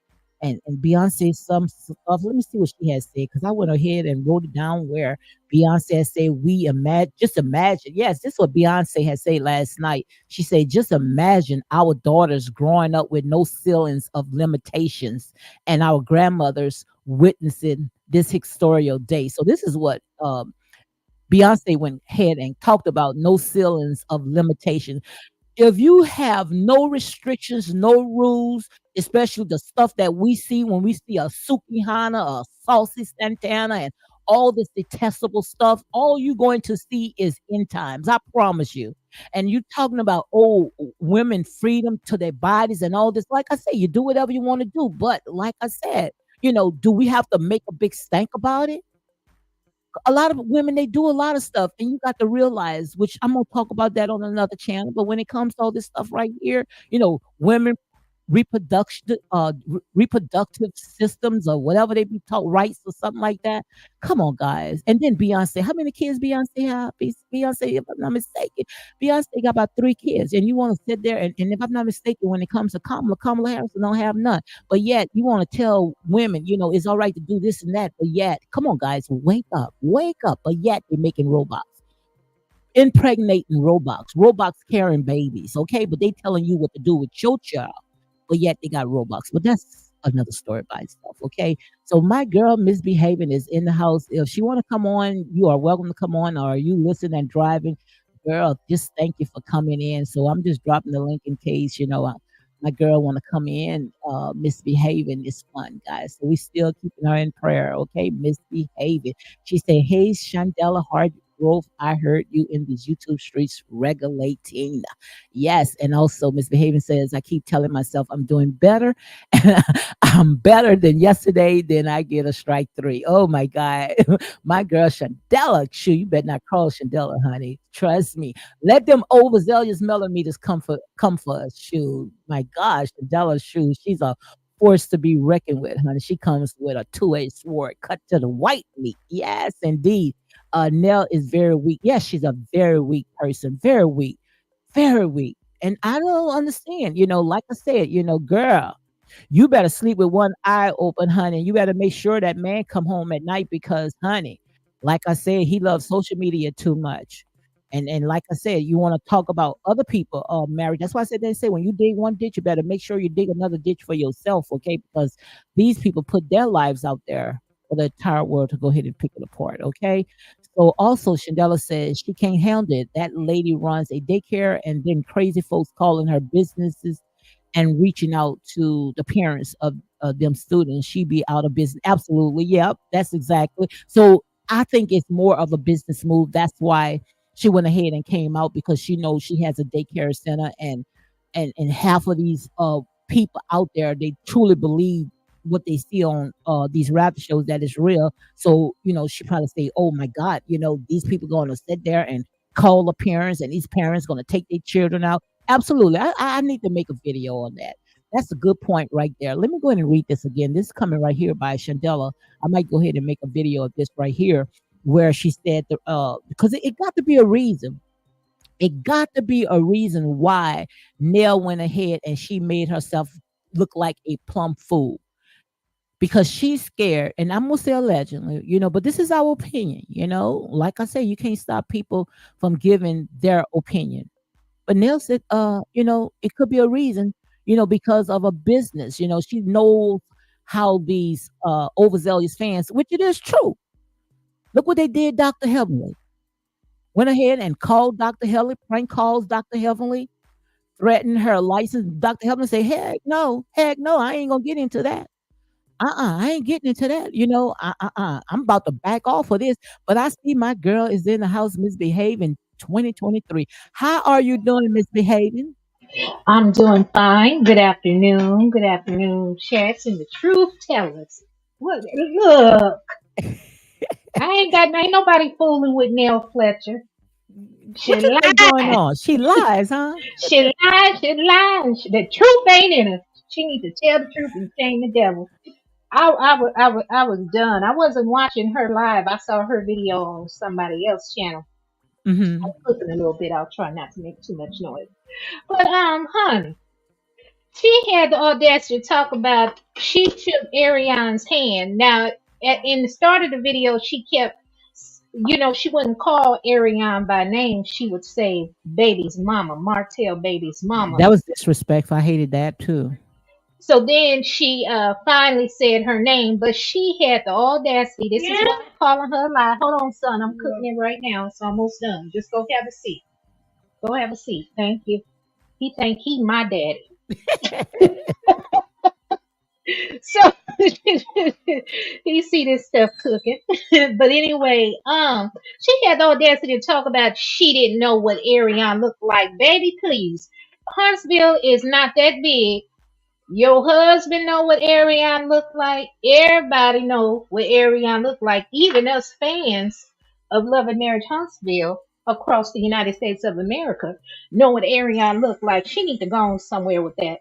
Beyonce some stuff. Let me see what she has said because I went ahead and wrote it down where Beyonce said, "We imagine, just imagine." Yes, this is what Beyonce had said last night. She said, "Just imagine our daughters growing up with no ceilings of limitations, and our grandmothers witnessing this historical day." So this is what Beyonce went ahead and talked about no ceilings of limitation. If you have no restrictions, no rules, especially the stuff that we see when we see a Sukihana, a Saucy Santana, and all this detestable stuff, all you're going to see is end times. I promise you. And you talking about women freedom to their bodies and all this. Like I said, you do whatever you want to do. But like I said, do we have to make a big stank about it? A lot of women, they do a lot of stuff, and you got to realize, which I'm gonna talk about that on another channel. But when it comes to all this stuff right here, women reproductive systems or whatever they be taught, rights or something like that. Come on, guys. And then Beyonce, how many kids Beyonce have? Beyonce, if I'm not mistaken, Beyonce got about 3 kids, and you want to sit there and if I'm not mistaken, when it comes to Kamala Harris don't have none. But yet you want to tell women, it's all right to do this and that. But yet, come on, guys, wake up, wake up. But yet they're making robots, impregnating robots carrying babies. Okay, but they telling you what to do with your child. But yet they got robots. But that's another story by itself. Okay. So my girl misbehaving is in the house. If she want to come on, you are welcome to come on. Or you listen and driving, girl, just thank you for coming in. So I'm just dropping the link in case my girl want to come in. Misbehaving is fun, guys. So we still keeping her in prayer. Okay, misbehaving. She said, "Hey, Shandella Hard Growth, I heard you in these YouTube streets regulating." Yes, and also Misbehaving says, "I keep telling myself I'm doing better, I'm better than yesterday. Then I get a strike three. Oh my God. My girl Shandella, shoot, you better not call Shandella, honey. Trust me. Let them overzealous millimeters come for us. Shoot. My gosh, Shandella, shoot, she's a force to be reckoned with, honey. She comes with a two-edged sword cut to the white meat. Yes, indeed. Nell is very weak. Yes, she's a very weak person. Very weak. Very weak. And I don't understand, like I said, girl, you better sleep with one eye open, honey. You better make sure that man come home at night because, honey, like I said, he loves social media too much. And like I said, you want to talk about other people marriage. That's why I said they say when you dig one ditch, you better make sure you dig another ditch for yourself, okay? Because these people put their lives out there for the entire world to go ahead and pick it apart, okay? So also Shandella says she can't handle it. That lady runs a daycare and then crazy folks calling her businesses and reaching out to the parents of them students, she'd be out of business. Absolutely. Yep. That's exactly. So I think it's more of a business move. That's why she went ahead and came out because she knows she has a daycare center and half of these people out there, they truly believe what they see on these rap shows that is real. So, she probably say, oh my God, these people going to sit there and call the parents and these parents going to take their children out. Absolutely. I need to make a video on that. That's a good point right there. Let me go ahead and read this again. This is coming right here by Shandella. I might go ahead and make a video of this right here where she said, because it got to be a reason. It got to be a reason why Nell went ahead and she made herself look like a plumb fool because she's scared. And I'm going to say allegedly, but this is our opinion, Like I say, you can't stop people from giving their opinion. But Nell said, it could be a reason, because of a business. She knows how these overzealous fans, which it is true. Look what they did, Dr. Heavenly. Went ahead and called Dr. Heavenly, prank calls Dr. Heavenly, threatened her license. Dr. Heavenly say, heck no, I ain't gonna get into that. I ain't getting into that. I'm about to back off of this. But I see my girl is in the house misbehaving 2023. How are you doing misbehaving? I'm doing fine. Good afternoon. Good afternoon, chats and the truth tellers. Look, ain't nobody fooling with Nelle Fletcher. She What you think going lied. on? She lies, huh? She lied. She lied. The truth ain't in her. She needs to tell the truth and shame the devil. I was done. I wasn't watching her live. I saw her video on somebody else's channel. I'm Mhm. cooking a little bit. I'll try not to make too much noise. But honey, she had the audacity to talk about she took Arion's hand. Now, in the start of the video, she kept, she wouldn't call Arion by name. She would say baby's mama, Martell baby's mama. That was disrespectful. I hated that too. So then she finally said her name, but she had the audacity. This is why I'm calling her a lie. Hold on, son. I'm cooking it right now. It's almost done. Just go have a seat. Go have a seat. Thank you. He think he my daddy. So you see this stuff cooking. But anyway, she had the audacity to talk about she didn't know what Arion looked like. Baby, please. Huntsville is not that big. Your husband know what Arion looked like. Everybody know what Arion looked like. Even us fans of Love and Marriage Huntsville across the United States of America know what Arion looked like. She need to go on somewhere with that.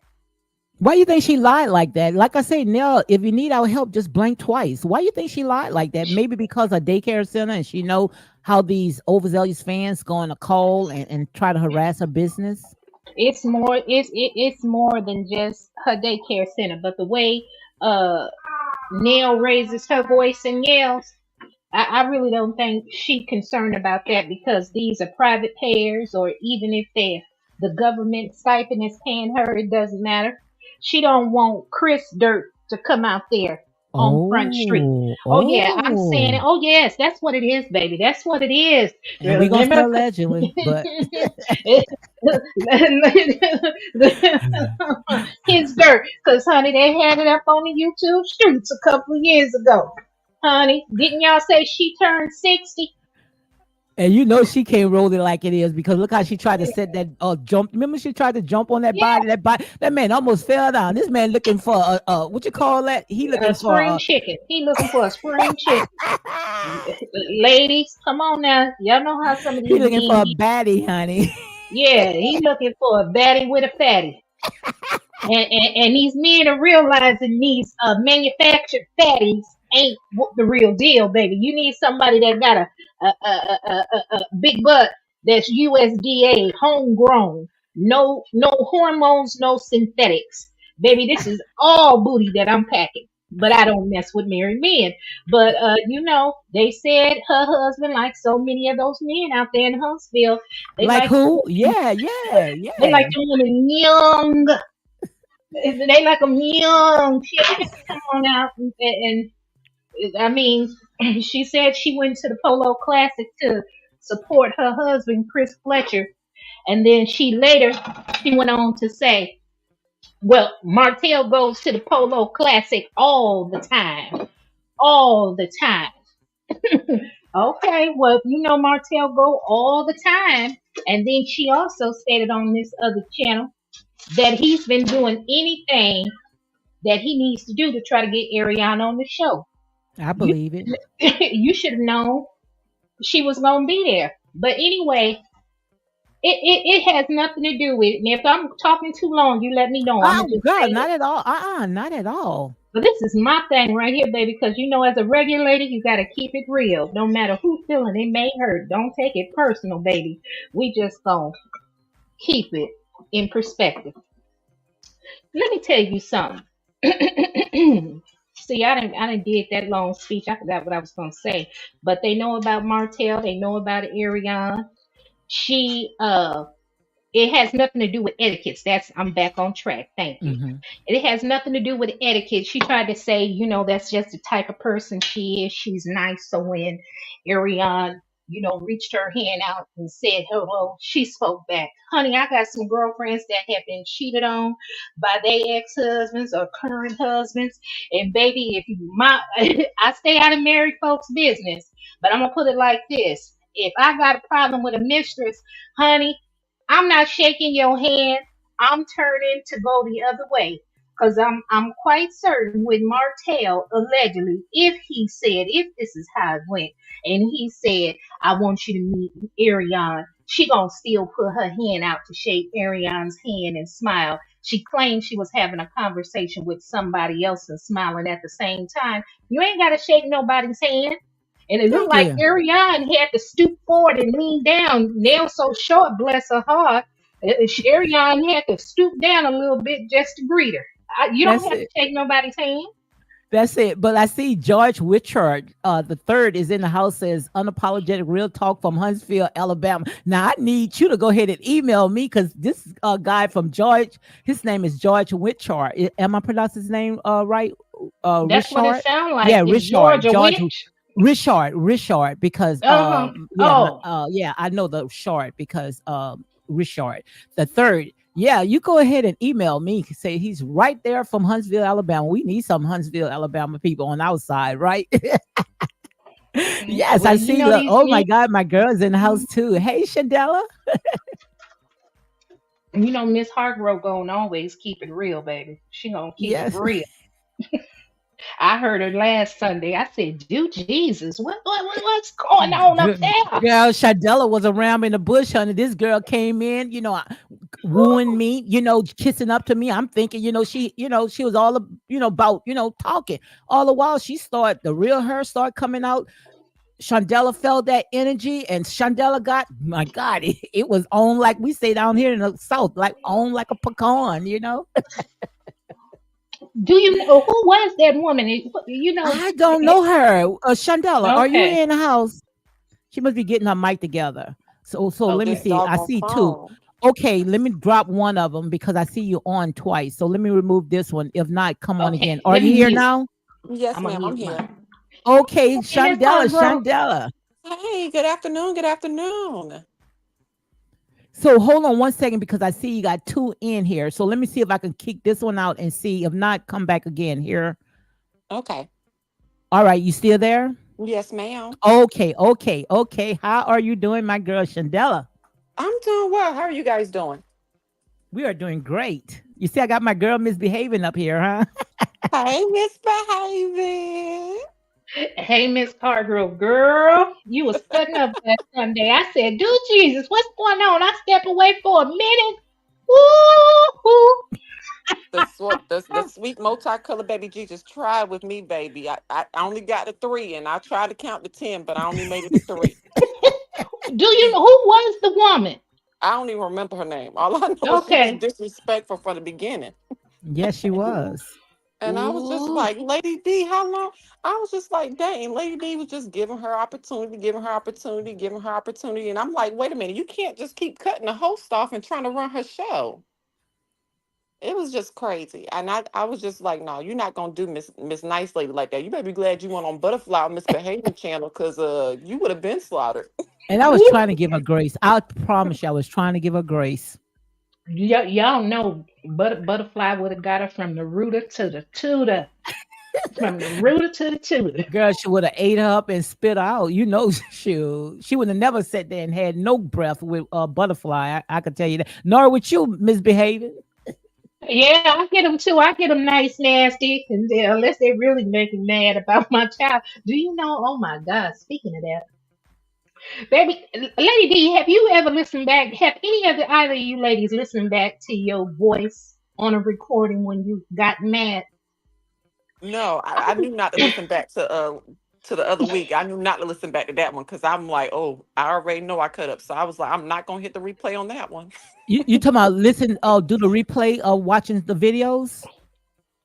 Why you think she lied like that? Like I say, Nell, if you need our help, just blink twice. Why you think she lied like that? Maybe because of daycare center and she know how these overzealous fans going to call and try to harass her business. It's more than just her daycare center, but the way uh Nell raises her voice and yells, I really don't think she concerned about that because these are private payers, or even if the government stipend is paying her, it doesn't matter. She don't want Chris dirt to come out there on Front Street. Oh, Oh yeah, I'm saying it. oh. Oh yes, that's what it is, baby. That's what it is. And we gonna Remember, start allegedly, but his dirt, because honey, they had it up on the YouTube streets a couple of years ago. Honey, didn't y'all say she turned 60? and you know she can't roll it like it is because look how she tried to set that jump. Remember she tried to jump on that Yeah, body. That man almost fell down. This man looking for what you call that? He a looking for spring chicken. He looking for a spring chicken. Ladies, come on now. Y'all know how some of he these looking for men a be. baddie, honey. Yeah, he looking for a baddie with a fatty. And these men are realizing these manufactured fatties ain't the real deal, baby. You need somebody that got a big butt that's USDA homegrown, no hormones, no synthetics, baby. This is all booty that I'm packing. But I don't mess with married men. But they said her husband, like so many of those men out there in Huntsville, they Like like who? Yeah, yeah, they yeah. like the women young, they like them young chicks. Come on out, and I mean, she said she went to the Polo Classic to support her husband Chris Fletcher, and then she went on to say, "Well, Martell goes to the Polo Classic all the time, all the time." Okay, well, Martell go all the time, and then she also stated on this other channel that he's been doing anything that he needs to do to try to get Ariana on the show. I You believe it. you should have known she was gonna be there. But anyway, it has nothing to do with it. And if I'm talking too long, you let me know. I'm gonna Oh just God, say not it. at all. Not at all. But this is my thing right here, baby, because as a regulator, you gotta keep it real. No matter who feeling it may hurt. Don't take it personal, baby. We just gonna keep it in perspective. Let me tell you something. See, I didn't did that long speech. I forgot what I was gonna say. But they know about Martell. They know about Ariane. She it has nothing to do with etiquettes. I'm back on track. Thank you. Hmm. It has nothing to do with etiquette. She tried to say, that's just the type of person she is. She's nice. So when Ariane, reached her hand out and said hello, she spoke back. Honey, I got some girlfriends that have been cheated on by their ex-husbands or current husbands. And baby, if you my I stay out of married folks' business, but I'm gonna put it like this. If I got a problem with a mistress, honey, I'm not shaking your hand. I'm turning to go the other way. Because I'm quite certain with Martell, allegedly, if this is how it went, and he said, I want you to meet Ariane, she gonna still put her hand out to shake Ariane's hand and smile. She claimed she was having a conversation with somebody else and smiling at the same time. You ain't gotta shake nobody's hand. And it looked Thank like you. Ariane had to stoop forward and lean down. Nail so short, bless her heart. Ariane had to stoop down a little bit just to greet her. You don't That's have to it. take nobody's hand. That's it. But I see George Richard, the third, is in the house. Says unapologetic real talk from Huntsville, Alabama. Now I need you to go ahead and email me because this guy from George, his name is George Richard. Am I pronouncing his name right? That's what it Richard. sounds like. Yeah, Is Richard. Georgia George witch? Richard, because Uh-huh. yeah, Oh, yeah, I know the short because Richard the third. Yeah, you go ahead and email me. Say he's right there from Huntsville, Alabama. We need some Huntsville, Alabama people on our side, right? Yes, well, I see. Look, these oh my men, God, my girl's in the house too. Hey, Shandella. Miss Hargrove gonna always keep it real, baby. She gonna keep it Yes. real. I heard her last Sunday. I said, "Do Jesus, what's going on up Girl, there?" Shadella was around in the bush, honey. This girl came in, wooing me, kissing up to me. I'm thinking, she was all, about, talking. All the while, the real her start coming out. Shandella felt that energy, and Shandella got, my God, it was on like we say down here in the South, like on like a pecan. Do you know who was that woman? I don't know her. Shandella, are you Okay. in the house? She must be getting her mic together. So let me This Okay. see. I doggone see two. phone. Okay, let me drop one of them because I see you on twice. So let me remove this one. If not, come on again. Okay, Are let you me here mute. now? Yes, I'm gonna ma'am, I'm mute here. mine. Okay, Hey, Miss Hargrove. Shandella. Hey, good afternoon. Good afternoon. So hold on one second because I see you got two in here. So let me see if I can kick this one out and see. If not, come back again here. Okay. All right, you still there? Yes, ma'am. Okay. How are you doing, my girl Shandella? I'm doing well. How are you guys doing? We are doing great. You see, I got my girl misbehaving up here, huh? Hey, Miss Behaving. Hey, Miss Hargrove, girl, you was cutting up that Sunday. I said, "Do Jesus, what's going on?" I stepped away for a minute. Woo! The sweet multicolored baby Jesus tried with me, baby. I only got to three, and I tried to count to 10, but I only made it to three. Do you know who was the woman? I don't even remember her name. All I know is she was Okay. disrespectful from the beginning. Yes, she was. And I was just Ooh. like, Lady D, how long? I was just like, dang, Lady D was just giving her opportunity, giving her opportunity, giving her opportunity. And I'm like, wait a minute, you can't just keep cutting the host off and trying to run her show. It was just crazy. And I was just like, no, you're not gonna do Miss Nice Lady like that. You better be glad you went on Butterfly Misbehaving channel, because you would have been slaughtered. And I was Ooh. trying to give her grace. I promise you, I was trying to give her grace. Y'all know Butterfly would have got her from the rooter to the tutor. From the rooter to the tutor. Girl, she would have ate her up and spit her out. You know, she would have never sat there and had no breath with a butterfly. I could tell you that. Nor with you misbehaving. Yeah, I get them too. I get them nice, nasty, and unless they really make me mad about my child. Do you know? Oh my God! Speaking of that, baby, Lady D, have you ever listened back? Have any of the either of you ladies listened back to your voice on a recording when you got mad? No, I I, knew not to listen back to the other week. I knew not to listen back to that one because I'm like, oh, I already know I cut up. So I was like, I'm not gonna hit the replay on that one. You talking about listen? Do the replay of watching the videos.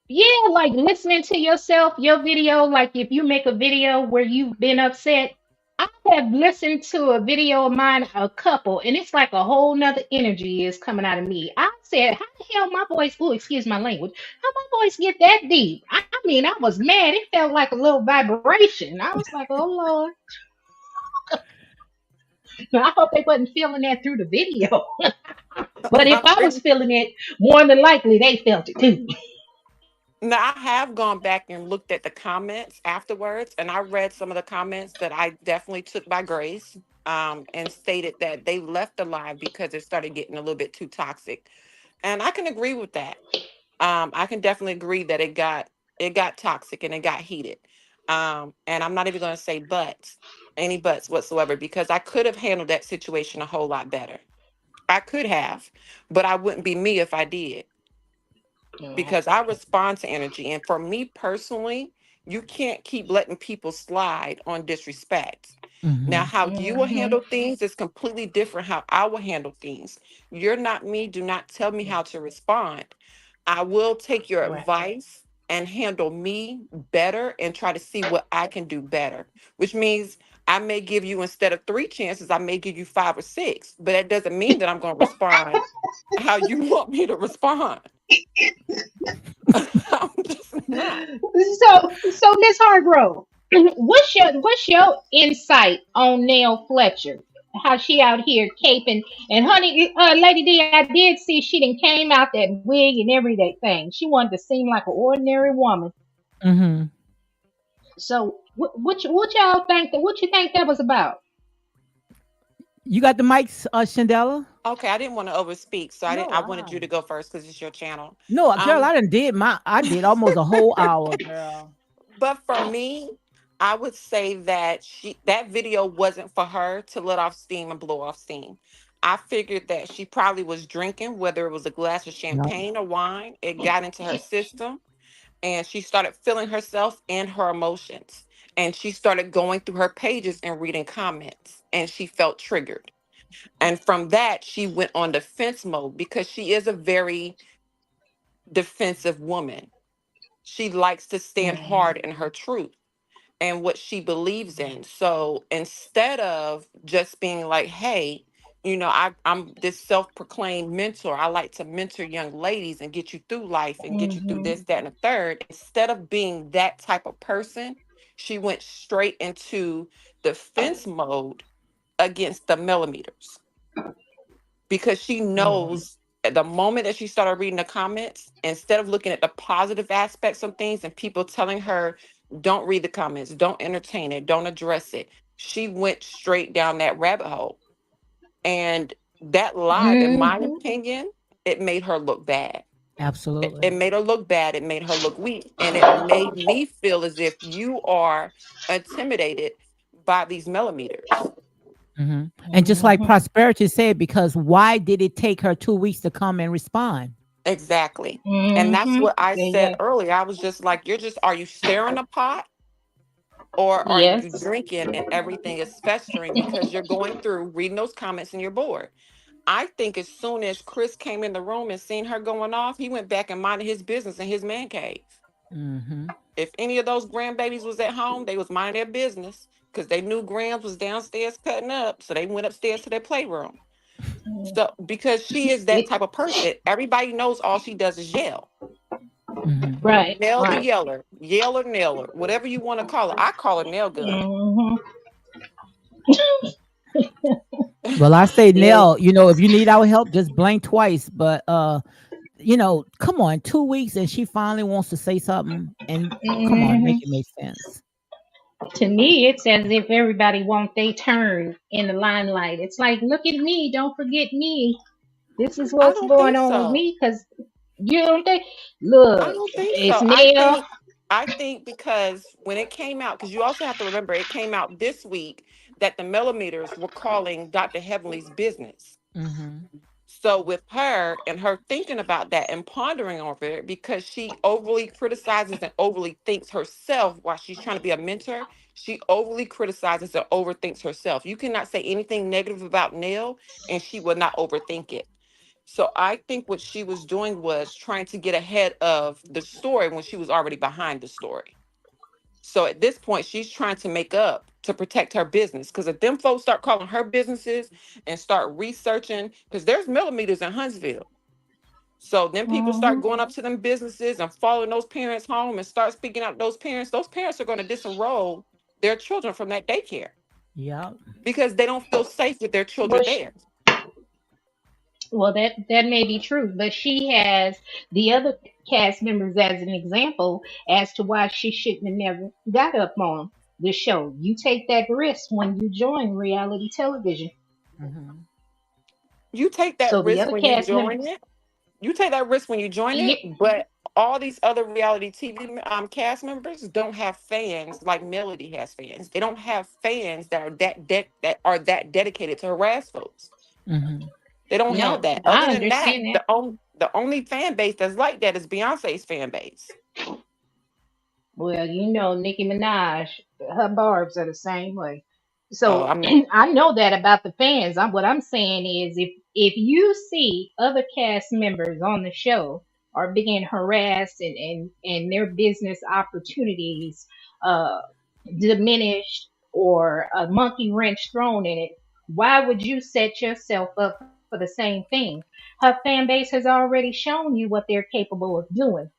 yeah, like listening to yourself, your video. Like if you make a video where you've been upset, I have listened to a video of mine, a couple, and it's like a whole nother energy is coming out of me. I said, how the hell my voice, oh, excuse my language, how my voice get that deep? I mean, I was mad. It felt like a little vibration. I was like, oh Lord. I hope they wasn't feeling that through the video. But if I'm I was pretty. feeling it, more than likely they felt it too. Now I have gone back and looked at the comments afterwards, and I read some of the comments that I definitely took by grace, and stated that they left the live because it started getting a little bit too toxic, and I can agree with that. I can definitely agree that it got toxic and it got heated. And I'm not even going to say any buts whatsoever, because I could have handled that situation a whole lot better. I could have, but I wouldn't be me if I did, because I respond to energy. And for me personally, you can't keep letting people slide on disrespect. Now, Hmm. how you will Mm-hmm. handle things is completely different how I will handle things. You're not me. Do not tell me how to respond. I will take your Right. advice and handle me better and try to see what I can do better, which means I may give you, instead of three chances, I may give you five or six, but that doesn't mean that I'm going to respond how you want me to respond. I'm just not. So Miss Hargrove, what's your insight on Nelle Fletcher? How she out here caping and honey, Lady D, I did see she done came out that wig and everyday thing. She wanted to seem like an ordinary woman. Hmm. So what y'all think that what you think that was about? You got the mics, Shandella? Okay, I didn't want to overspeak, so I didn't. No, I wanted you I. to go first because it's your channel. No, girl, Um, I done did my. I did almost a whole hour, girl. but for me, I would say that that video wasn't for her to let off steam and blow off steam. I figured that she probably was drinking, whether it was a glass of No. champagne or wine. It got into her system, and she started feeling herself and her emotions. And she started going through her pages and reading comments, and she felt triggered. And from that, she went on defense mode because she is a very defensive woman. She likes to stand hard in her truth and what she believes in. So instead of just being like, hey, I'm this self-proclaimed mentor. I like to mentor young ladies and get you through life and get you through Mhm. this, that, and the third. Instead of being that type of person, she went straight into defense mode against the millimeters because she Mhm. knows at the moment that she started reading the comments, instead of looking at the positive aspects of things and people telling her, don't read the comments, don't entertain it, don't address it, she went straight down that rabbit hole. And that live, in my Mhm. opinion, it made her look bad. It Absolutely. made her look bad. It made her look weak. And it made me feel as if you are intimidated by these millimeters. And just like Mhm. Prosperity said, because why did it take her 2 weeks to come and respond? Exactly. And that's Mhm. what I said Yeah. earlier. I was just like, are you stirring a pot or are you Yes. drinking and everything is festering because you're going through reading those comments and you're bored? I think as soon as Chris came in the room and seen her going off, he went back and minded his business in his man cave. Mm-hmm. If any of those grandbabies was at home, they was minding their business because they knew Grams was downstairs cutting up. So they went upstairs to their playroom. So because she is that It, type of person, everybody knows all she does is yell. Mm-hmm. right. Nell the Right. Yeller, Yeller Neller, whatever you want to call her. I call her Nail Gun. Mhm. Well, I say, Yeah. Nell, if you need our help, just blink twice. But come on, 2 weeks and she finally wants to say something. And come on, make Mhm. it make sense. To me, it's as if everybody wants their turn in the limelight. It's like, look at me, don't forget me. This is I what's don't going think on with so. me. Cause you don't think. I Look, don't think it's so. Nell. I think because when it came out, because you also have to remember it came out this week that the millimeters were calling Dr. Heavenly's business. Mm-hmm. So with her and her thinking about that and pondering over it, because she overly criticizes and overly thinks herself while she's trying to be a mentor, she overly criticizes and overthinks herself. You cannot say anything negative about Neil and she will not overthink it. So I think what she was doing was trying to get ahead of the story when she was already behind the story. So at this point, she's trying to make up to protect her business. Because if them folks start calling her businesses and start researching, because there's millimeters in Huntsville. So then people start Mhm. going up to them businesses and following those parents home and start speaking out to those parents. Those parents are going to disenroll their children from that daycare Yep. because they don't feel safe with their Well, children there. well, that may be true, but she has the other cast members as an example as to why she shouldn't have never got up on the show. You take that risk when you join reality television. Mm-hmm. You take that So the risk other when you cast join members, it. You take that risk when you join yeah, it, but all these other reality TV cast members don't have fans like Melody has fans. They don't have fans that are that are that dedicated to harass folks. Mm-hmm. They don't have no, that. Other I than that, understand that. the only fan base that's like that is Beyonce's fan base. Well, you know, Nicki Minaj, her barbs are the same way. Oh, So I'm I know that about the fans. What I'm saying is, if you see other cast members on the show are being harassed and their business opportunities uh, diminished or a monkey wrench thrown in it, why would you set yourself up for the same thing? Her fan base has already shown you what they're capable of doing.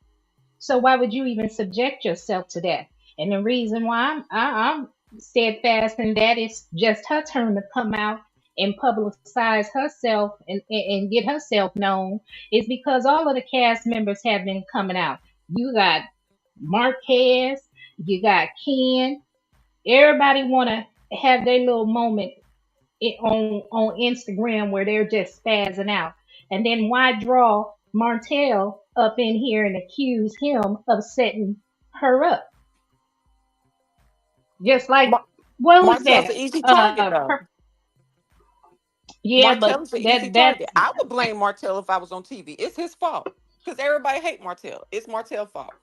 So why would you even subject yourself to that? And the reason why I'm steadfast in that is just her turn to come out and publicize herself and get herself known is because all of the cast members have been coming out. You got Marquez, you got Ken. Everybody want to have their little moment on Instagram where they're just spazzing out. And then why draw Martell up in here and accuse him of setting her up? Just like Mar- what was Martell's that? an easy target though. Yeah, but Martell's an easy that target. I would blame Martell if I was on TV. It's his fault because everybody hate Martell. It's Martell's fault.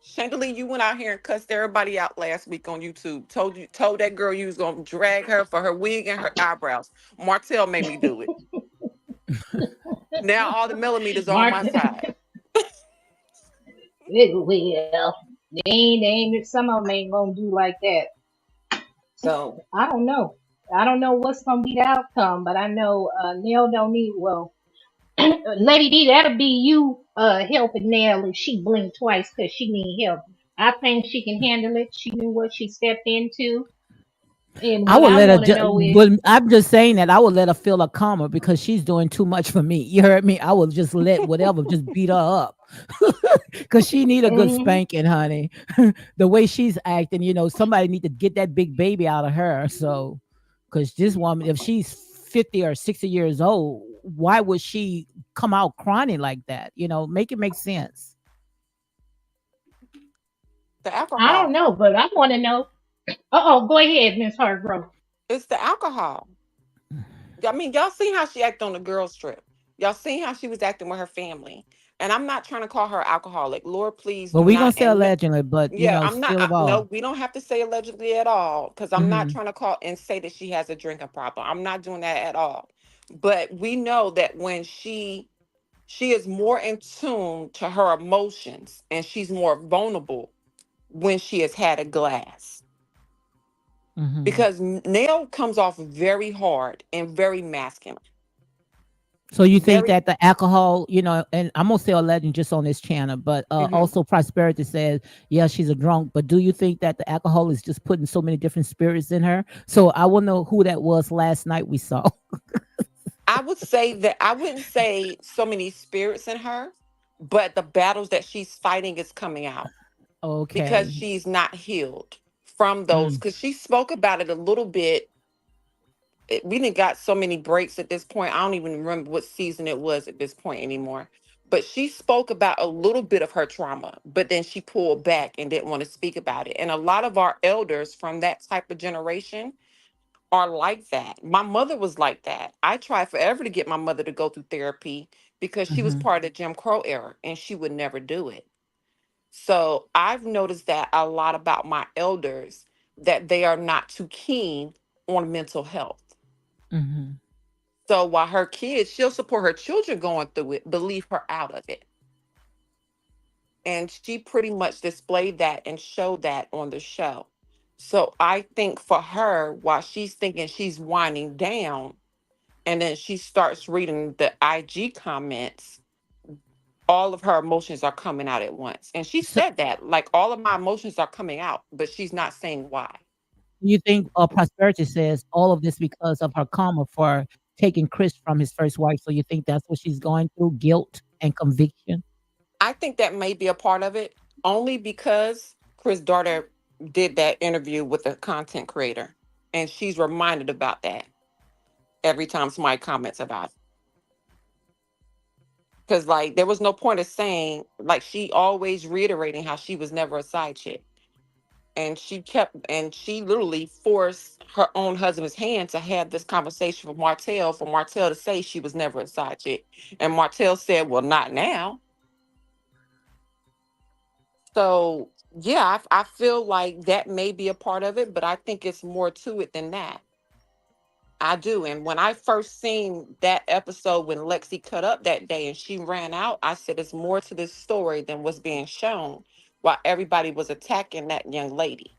Chandelier, you went out here and cussed everybody out last week on YouTube. Told that girl you was gonna drag her for her wig and her eyebrows. Martell made me do it. Now all the millimeters are on Mart my side. well, they ain't some of them ain't gonna do like that. So I don't know. I don't know what's gonna be the outcome, but I know Nell don't need well. Lady D, that'll be you helping Nell if she blink twice because she need help. I think she can handle it. She knew what she stepped into, and I what would I let her want to just, know is, but I'm just saying that I would let her feel a calmer because she's doing too much for me. You heard me? I would just let whatever just beat her up because she need a good hmm spanking, honey. The way she's acting, somebody need to get that big baby out of her. So, because this woman, if she's 50 or 60 years old, why would she come out crying like that? Make it make sense. The I don't alcohol. know, but I want to know. Oh, go ahead, Miss Hargrove. It's the alcohol. I mean, y'all seen how she acted on the girls trip. Y'all seen how she was acting with her family. And I'm not trying to call her alcoholic. Lord, please But do we gonna not. say And allegedly, but yeah, I'm not. still of No, all. we don't have to say allegedly at all because I'm not Hmm. trying to call and say that she has a drinking problem. I'm not doing that at all. But we know that when she is more in tune to her emotions and she's more vulnerable when she has had a glass Hmm. because Nell comes off very hard and very masculine. So you think Very. that the alcohol, and I'm gonna say a legend just on this channel, but Mhm. also Prosperity says, yeah, she's a drunk. But do you think that the alcohol is just putting so many different spirits in her? So I want to know who that was last night we saw. I would say that I wouldn't say so many spirits in her, but the battles that she's fighting is coming out because Okay. she's not healed from those. Mm, Because she spoke about it a little bit. We didn't got so many breaks at this point. I don't even remember what season it was at this point anymore. But she spoke about a little bit of her trauma, but then she pulled back and didn't want to speak about it. And a lot of our elders from that type of generation are like that. My mother was like that. I tried forever to get my mother to go through therapy because she was mm-hmm, part of the Jim Crow era and she would never do it. So I've noticed that a lot about my elders that they are not too keen on mental health. mm-hmm. So while her kids, she'll support her children going through it, but leave her out of it. And she pretty much displayed that and showed that on the show. So I think for her, while she's thinking she's winding down, and then she starts reading the IG comments, all of her emotions are coming out at once. And she So said that, like, all of my emotions are coming out, but she's not saying why. you think Prosperity says all of this because of her karma for taking Chris from his first wife. So you think that's what she's going through, guilt and conviction? I think that may be a part of it, only because Chris' daughter did that interview with a content creator, and she's reminded about that every time somebody comments about it. Because, like, there was no point of saying, like, she always reiterating how she was never a side chick. And she literally forced her own husband's hand to have this conversation with Martell for Martell to say she was never a side chick. And Martell said, well, not now. So yeah, I feel like that may be a part of it, but I think it's more to it than that. I do. And when I first seen that episode when Lexi cut up that day and she ran out, I said it's more to this story than what's being shown while everybody was attacking that young lady.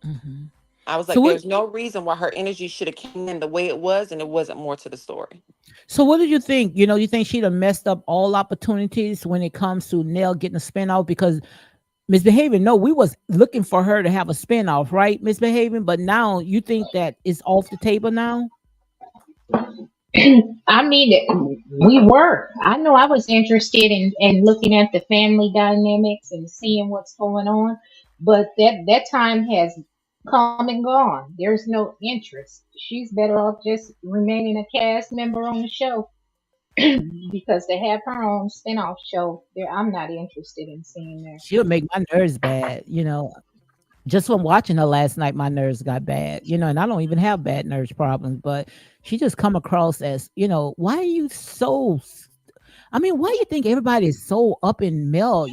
Hmm. I was So like, what? there's no reason why her energy should have came in the way it was, and it wasn't more to the story. So what do you think? You think she'd have messed up all opportunities when it comes to Nell getting a spinoff? Because Misbehaving, no, we was looking for her to have a spinoff, right? Misbehaving, but now you think that it's off the table now? I mean, we were. I know I was interested in looking at the family dynamics and seeing what's going on, but that time has come and gone. There's no interest. She's better off just remaining a cast member on the show because to have her own spinoff show, there I'm not interested in seeing that. She'll make my nerves bad. Just from watching her last night, my nerves got bad, and I don't even have bad nerves problems, but she just come across as, why are you so I mean, why do you think everybody is so up in Mel?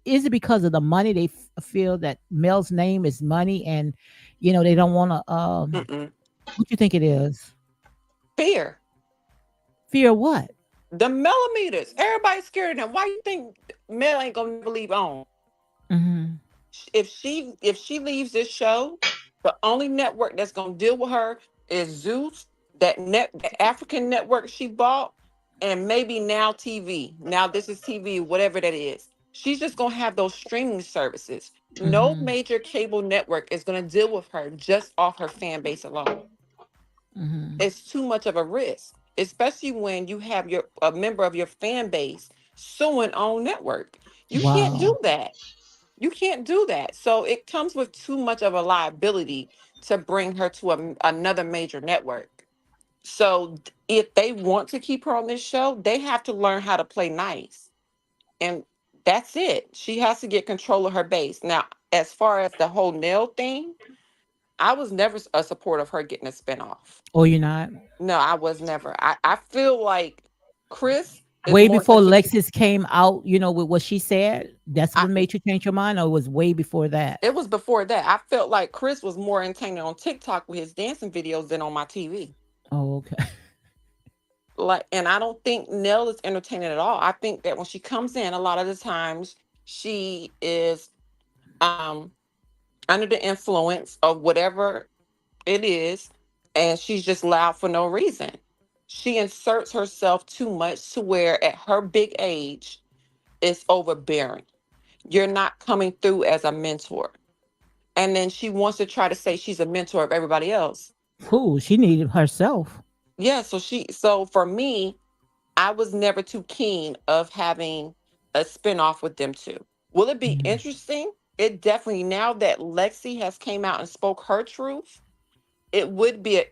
Is it because of the money they feel that Mel's name is money and they don't want to Mm-mm. what you think it is? Fear. Fear what? The millimeters. Everybody's scared of them. Why you think Mel ain't gonna never leave on? Mhm. If she leaves this show, The only network that's gonna deal with her is Zeus, that African network she bought, and maybe Now TV. Now this is TV, whatever that is. She's just gonna have those streaming services. No Mm-hmm. major cable network is gonna deal with her just off her fan base alone. Mm-hmm. It's too much of a risk, especially when you have your a member of your fan base suing on network. You can't do Wow. that. You can't do that. So it comes with too much of a liability to bring her to another major network. So if they want to keep her on this show, they have to learn how to play nice. And that's it. She has to get control of her base. Now, as far as the whole Nell thing, I was never a supporter of her getting a spinoff. Or you're not? No, I was never. I feel like Chris is Way more before entertaining. Lexus came out, with what she said, that's what made you change your mind, or it was way before that? It was before that. I felt like Chris was more entertaining on TikTok with his dancing videos than on my TV. Oh, okay. Like, and I don't think Nell is entertaining at all. I think that when she comes in, a lot of the times she is um under the influence of whatever it is, and she's just loud for no reason. She inserts herself too much to where at her big age it's overbearing. You're not coming through as a mentor. And then she wants to try to say she's a mentor of everybody else. Who she needed herself. Yeah, so for me, I was never too keen of having a spinoff with them too. Will it be Mhm. interesting? It definitely, now that Lexi has came out and spoke her truth, it would be an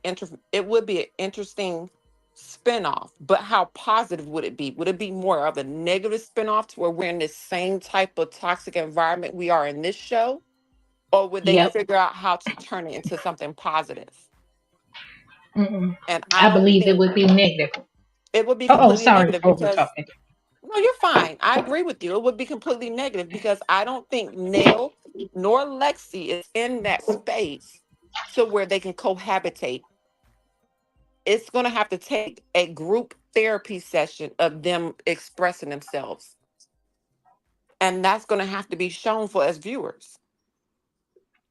interesting spinoff. But how positive would it be? Would it be more of a negative spinoff to where we're in this same type of toxic environment we are in this show? Or would they Yep. figure out how to turn it into something positive? Mm-mm. And I I don't believe it think would be negative. it would be Oh, completely sorry, negative over because talking. no, you're fine. I agree with you. It would be completely negative because I don't think Nell nor Lexi is in that space to where they can cohabitate. It's going to have to take a group therapy session of them expressing themselves. And that's going to have to be shown for us viewers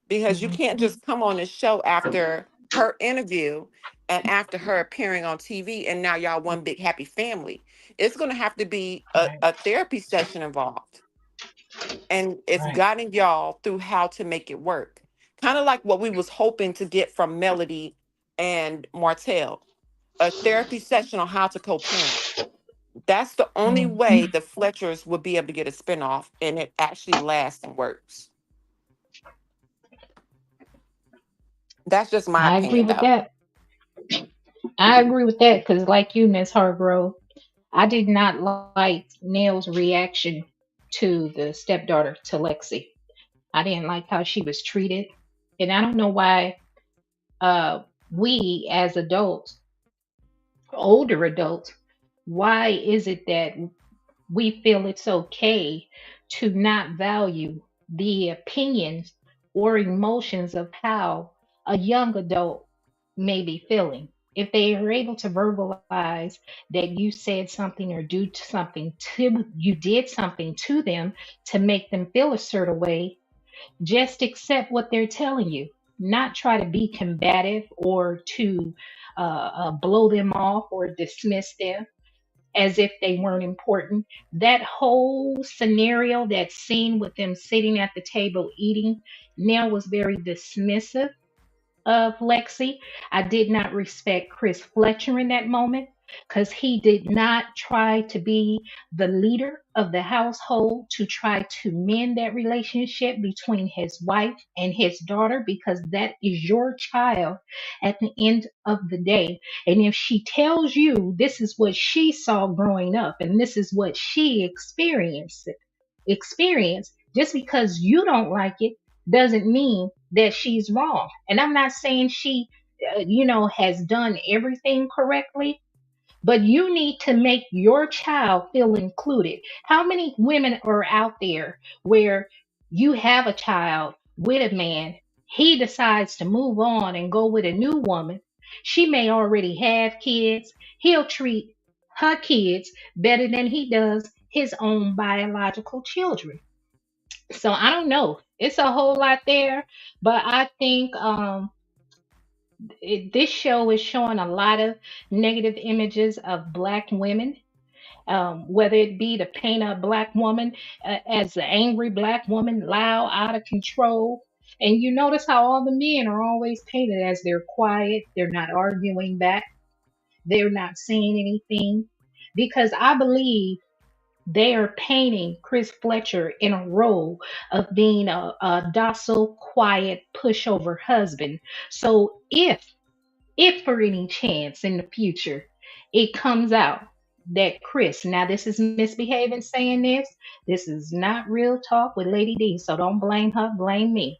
because you can't Mhm. just come on the show after her interview and after her appearing on TV and now y'all one big happy family. It's going to have to be Right, a therapy session involved, and it's right. guiding y'all through how to make it work. Kind of like what we was hoping to get from Melody and Martell, a therapy session on how to co-parent. That's the only way Mhm. the Fletchers would be able to get a spinoff and it actually lasts and works. That's just my I agree opinion with though. that. I agree with that because, like you, Miss Hargrove, I did not like Neil's reaction to the stepdaughter to Lexi. I didn't like how she was treated, and I don't know why we as adults, older adults, why is it that we feel it's okay to not value the opinions or emotions of how a young adult may be feeling. If they are able to verbalize that you said something or you did something to them to make them feel a certain way, just accept what they're telling you. Not try to be combative or to blow them off or dismiss them as if they weren't important. That whole scenario, that scene with them sitting at the table eating, Nell was very dismissive of Lexi. I did not respect Chris Fletcher in that moment because he did not try to be the leader of the household to try to mend that relationship between his wife and his daughter because that is your child at the end of the day. And if she tells you this is what she saw growing up and this is what she experienced, just because you don't like it doesn't mean that she's wrong. And I'm not saying she, has done everything correctly, but you need to make your child feel included. How many women are out there where you have a child with a man, he decides to move on and go with a new woman? She may already have kids. He'll treat her kids better than he does his own biological children. So I don't know. It's a whole lot there, but I think this show is showing a lot of negative images of black women, whether it be to paint a black woman as an angry black woman, loud, out of control. And you notice how all the men are always painted as they're quiet, they're not arguing back, they're not saying anything. Because I believe they are painting Chris Fletcher in a role of being a docile, quiet, pushover husband. So if for any chance in the future it comes out that Chris, now this is misbehaving saying this is not real talk with Lady D, so don't blame her, blame me.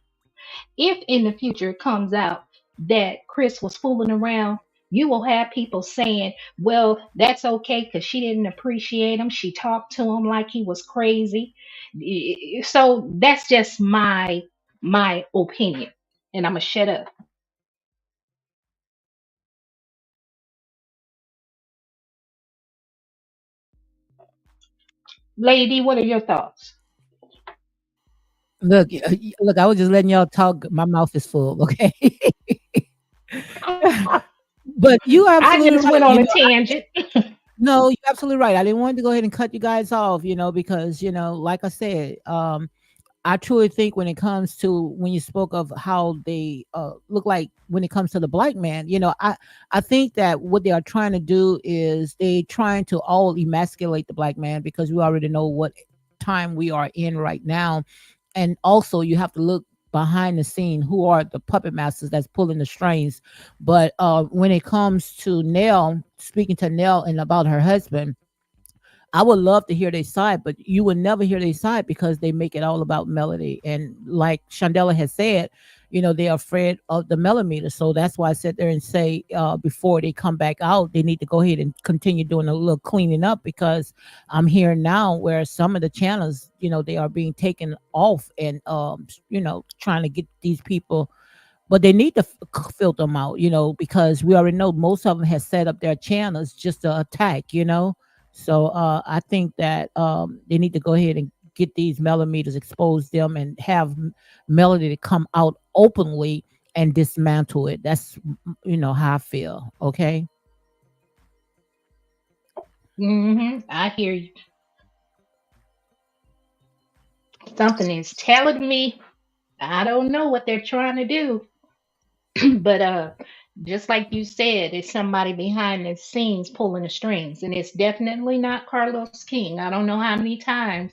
If in the future it comes out that Chris was fooling around, you will have people saying, well, that's okay because she didn't appreciate him. She talked to him like he was crazy. So that's just my opinion. And I'm gonna shut up. Lady, what are your thoughts? Look, look, I was just letting y'all talk. My mouth is full, okay? But you I absolutely just right. went on a tangent. No, you're absolutely right. I didn't want to go ahead and cut you guys off, because, like I said, I truly think when it comes to when you spoke of how they look like when it comes to the black man, I think that what they are trying to do is they trying to all emasculate the black man because we already know what time we are in right now, and also you have to look behind the scene who are the puppet masters that's pulling the strings. But when it comes to Nell, speaking to Nell and about her husband, I would love to hear their side, but you would never hear their side because they make it all about melody. And like Chandela has said, they're afraid of the millimeter. So that's why I sit there and say before they come back out, they need to go ahead and continue doing a little cleaning up because I'm hearing now where some of the channels, they are being taken off and, trying to get these people, but they need to filter them out, because we already know most of them have set up their channels just to attack, So I think that they need to go ahead and get these millimeters, expose them, and have Melody to come out openly and dismantle it. That's how I feel. Okay. I hear you. Something is telling me I don't know what they're trying to do. But just like you said, it's somebody behind the scenes pulling the strings. And it's definitely not Carlos King. I don't know how many times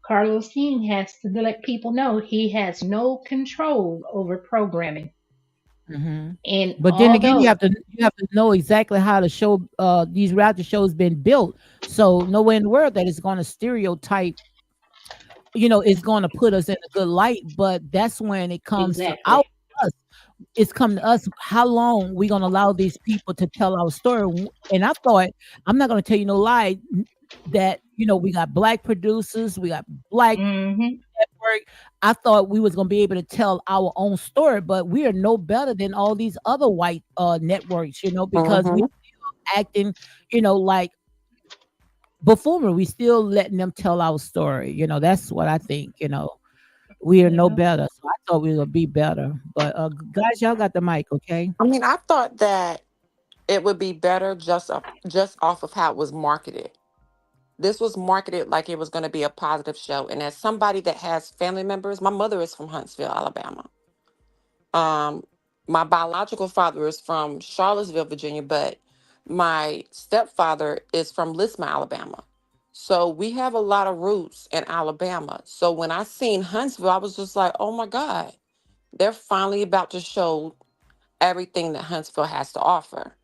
Carlos King has to let people know he has no control over programming. hmm And But then again, although, you have to know exactly how the show these reality shows been built. So nowhere in the world that is going to stereotype, is going to put us in a good light. But that's when it comes to our exactly. us. It's come to us how long we gonna allow these people to tell our story. And I thought, I'm not gonna tell you no lie, that we got black producers, we got black Hmm. network. I thought we was gonna be able to tell our own story, but we are no better than all these other white networks, because we Mm-hmm. acting, like buffoonery. We still letting them tell our story. That's what I think. We are no Yeah. better. So I thought we would be better. But guys, y'all got the mic, okay? I mean, I thought that it would be better just off of how it was marketed. This was marketed like it was going to be a positive show. And as somebody that has family members, my mother is from Huntsville, Alabama. Um, my biological father is from Charlottesville, Virginia, but my stepfather is from Lisma, Alabama. So we have a lot of roots in Alabama. So when I seen Huntsville, I was just like, oh my God, they're finally about to show everything that Huntsville has to offer.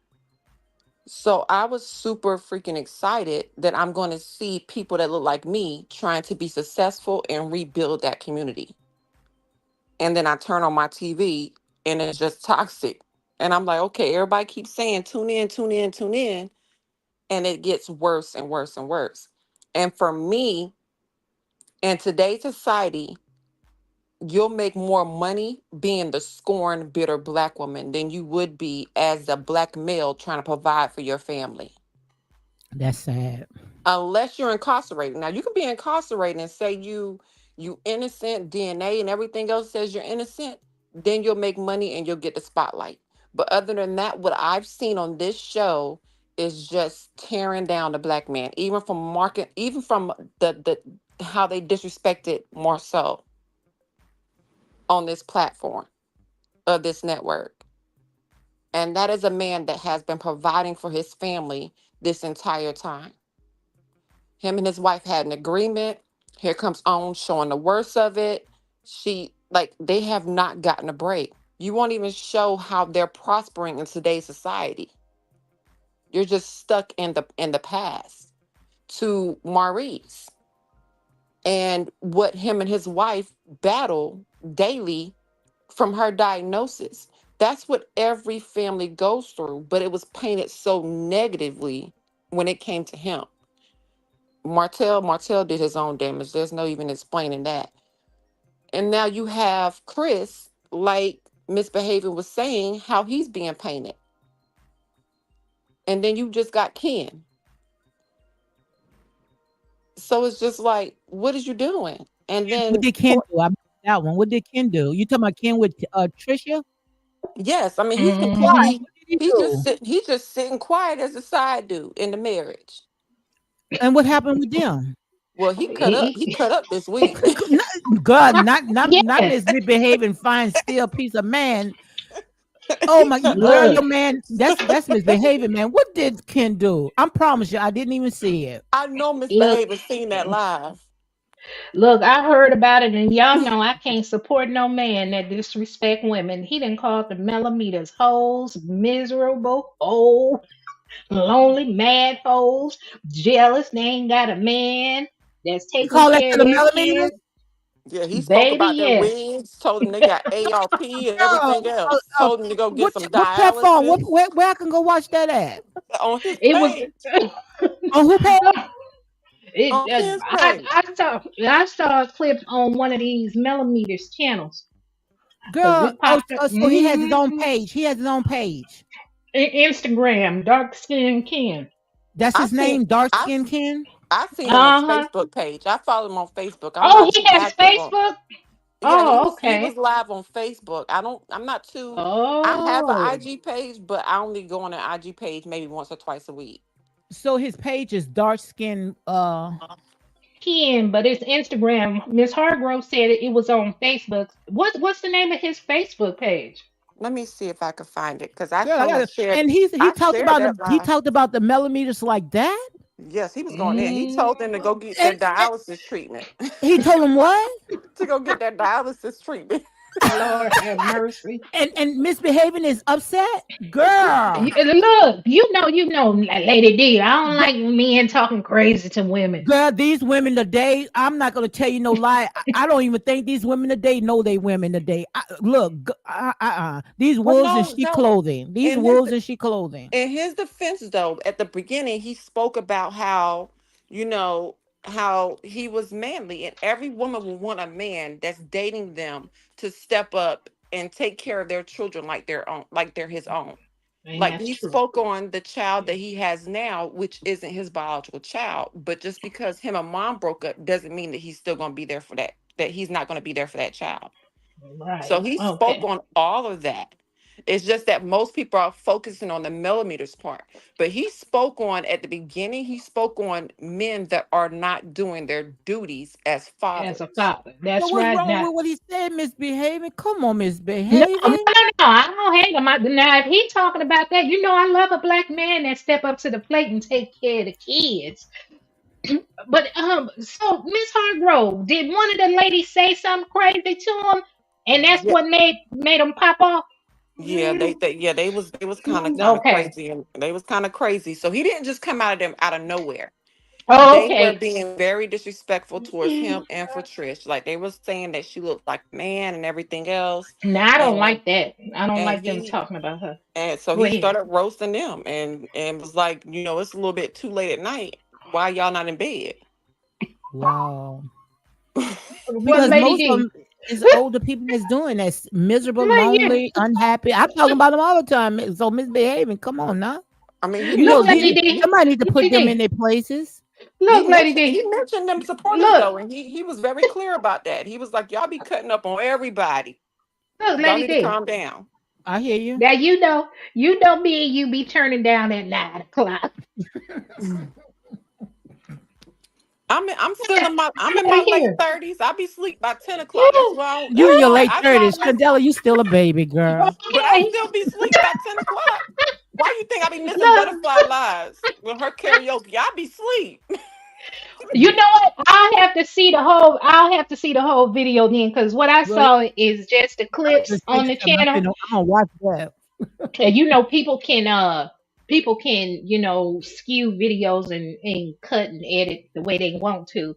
So I was super freaking excited that I'm going to see people that look like me trying to be successful and rebuild that community. And then I turn on my TV and it's just toxic. And I'm like, okay, everybody keeps saying tune in, tune in, tune in. And it gets worse and worse and worse. And for me, in today's society, you'll make more money being the scorned, bitter black woman than you would be as a black male trying to provide for your family. That's sad. Unless you're incarcerated. Now, you can be incarcerated and say you you innocent, DNA and everything else says you're innocent, then you'll make money and you'll get the spotlight. But other than that, what I've seen on this show is just tearing down the black man, even from market, even from the how they disrespected Marcel on this platform of this network. And that is a man that has been providing for his family this entire time. Him and his wife had an agreement. Here comes On showing the worst of it. She, like, they have not gotten a break. You won't even show how they're prospering in today's society. You're just stuck in the past. To Maurice and what him and his wife battle daily from her diagnosis. That's what every family goes through, but it was painted so negatively when it came to him. Martell did his own damage. There's no even explaining that. And now you have Chris, like Misbehaving was saying, how he's being painted. And then you just got Ken. So it's just like, what is you doing? And What then, did Ken do? I missed that one. What did Ken do? You talking about Ken with Trisha? yes, I mean he's Why? Mm-hmm. completely What did he do? he's just sitting quiet as a side dude in the marriage. And what happened with them? Well, he cut up this week. God, not Yes. misbehaving, fine, still piece of man. Oh He my cut girl, up. Look, your man, that's misbehaving, man. What did Ken do? I promise you, I didn't even see it. I know look, Misbehaving seen that live. look, I heard about it, and y'all know I can't support no man that disrespect women. He done called the millimeters hoes, miserable, old, lonely, mad hoes, jealous, they ain't got a man that's You taking call that care to of the their millimeters? kids. Yeah, he spoke Baby, about their yes. wigs, told them they got ARP and Girl, everything else. Told them to go get some what platform? dialysis Where I can go watch that at? on his It was page. On who page? it. On his I, page. I saw a clip on one of these millimeters channels because Girl, it popped up. so he has his own page. He has his own page. Instagram, dark skin Ken. That's I his seen name, Dark I Skin Ken. I seen him as Uh huh. Facebook page. I follow him on Facebook. I'm Oh, not he too has active on. Facebook. Yeah, Oh, he was okay. live on Facebook. I'm not too. I have an Oh, IG page, but I only go on an IG page maybe once or twice a week. So his page is Dark Skin. Ken, but it's Instagram. Miss Hargrove said it was on Facebook. What's the name of his Facebook page? Let me see if I can find it because I Girl, I told him got it. And he I talked shared about that he live. talked about the millimeters like that. Yes, he was going in. He Mm, told them to go get their And dialysis treatment. he told him what? To go get their dialysis treatment. Lord have mercy. And misbehaving is upset, girl. Look, Lady D. I don't like men talking crazy to women. Girl, these women today, I'm not gonna tell you no lie. I don't even think these women today know they women today. Look, these Well, wolves in no, sheep no. clothing. These In his wolves in sheep clothing. in his defense, though, at the beginning, he spoke about how you know how he was manly, and every woman will want a man that's dating them to step up and take care of their children like their own, like they're his own. And Like that's he true. spoke on the child that he has now, which isn't his biological child. But just because him and mom broke up doesn't mean that he's still going to be there for that. That he's not going to be there for that child. So Right. he spoke Okay. on all of that. It's just that most people are focusing on the millimeters part. But he spoke on at the beginning. He spoke on men that are not doing their duties as As a fathers. father. So That's what's right. wrong Now, with what he said, misbehaving? Come on, no, no, misbehaving. no. I don't hate him. Now, if he talking about that, I love a black man that step up to the plate and take care of the kids. But so Miss Hargrove, did one of the ladies say something crazy to him, and that's Yeah, what made him pop off? yeah, they was kind of Okay. crazy, and they was kind of crazy. So he didn't just come out of them out of nowhere. Oh, They were okay. being very disrespectful towards him and for Trish. Like they were saying that she looked like a man and everything else. Now I don't And like that. I don't and like them he talking about her. and so Go he ahead. started roasting them and was like, it's a little bit too late at night. Why y'all not in bed? Wow. What, Because Lady most of D? them is What? older people that's doing that, miserable, Like, yeah. lonely, unhappy. I'm talking about them all the time. So misbehaving. Come on now. I mean, he You Look, know, did Lady he D. somebody need to put Lady them in D. their places. Look, Lady He D. mentioned them supporters Look, though, and he was very clear about that. He was like, "Y'all be cutting up on everybody. look, Y'all Lady need to D. calm down." I hear you. Now you know me and you be turning down at 9 o'clock. I'm in Right my late here. 30s. I'll be asleep by 10 o'clock. That's Yeah, why You that's in your why late yeah. I try 30s. to listen. Candela, you still a baby, girl. But I Okay. still be asleep by 10 o'clock. Why you think I be missing Look, Butterfly Lives with her karaoke? I be asleep. you know what? I'll have to see the whole video then, because what I Well, saw is just the just clips send on it the to me. channel. I'm gonna watch that. And people can, skew videos and cut and edit the way they want to.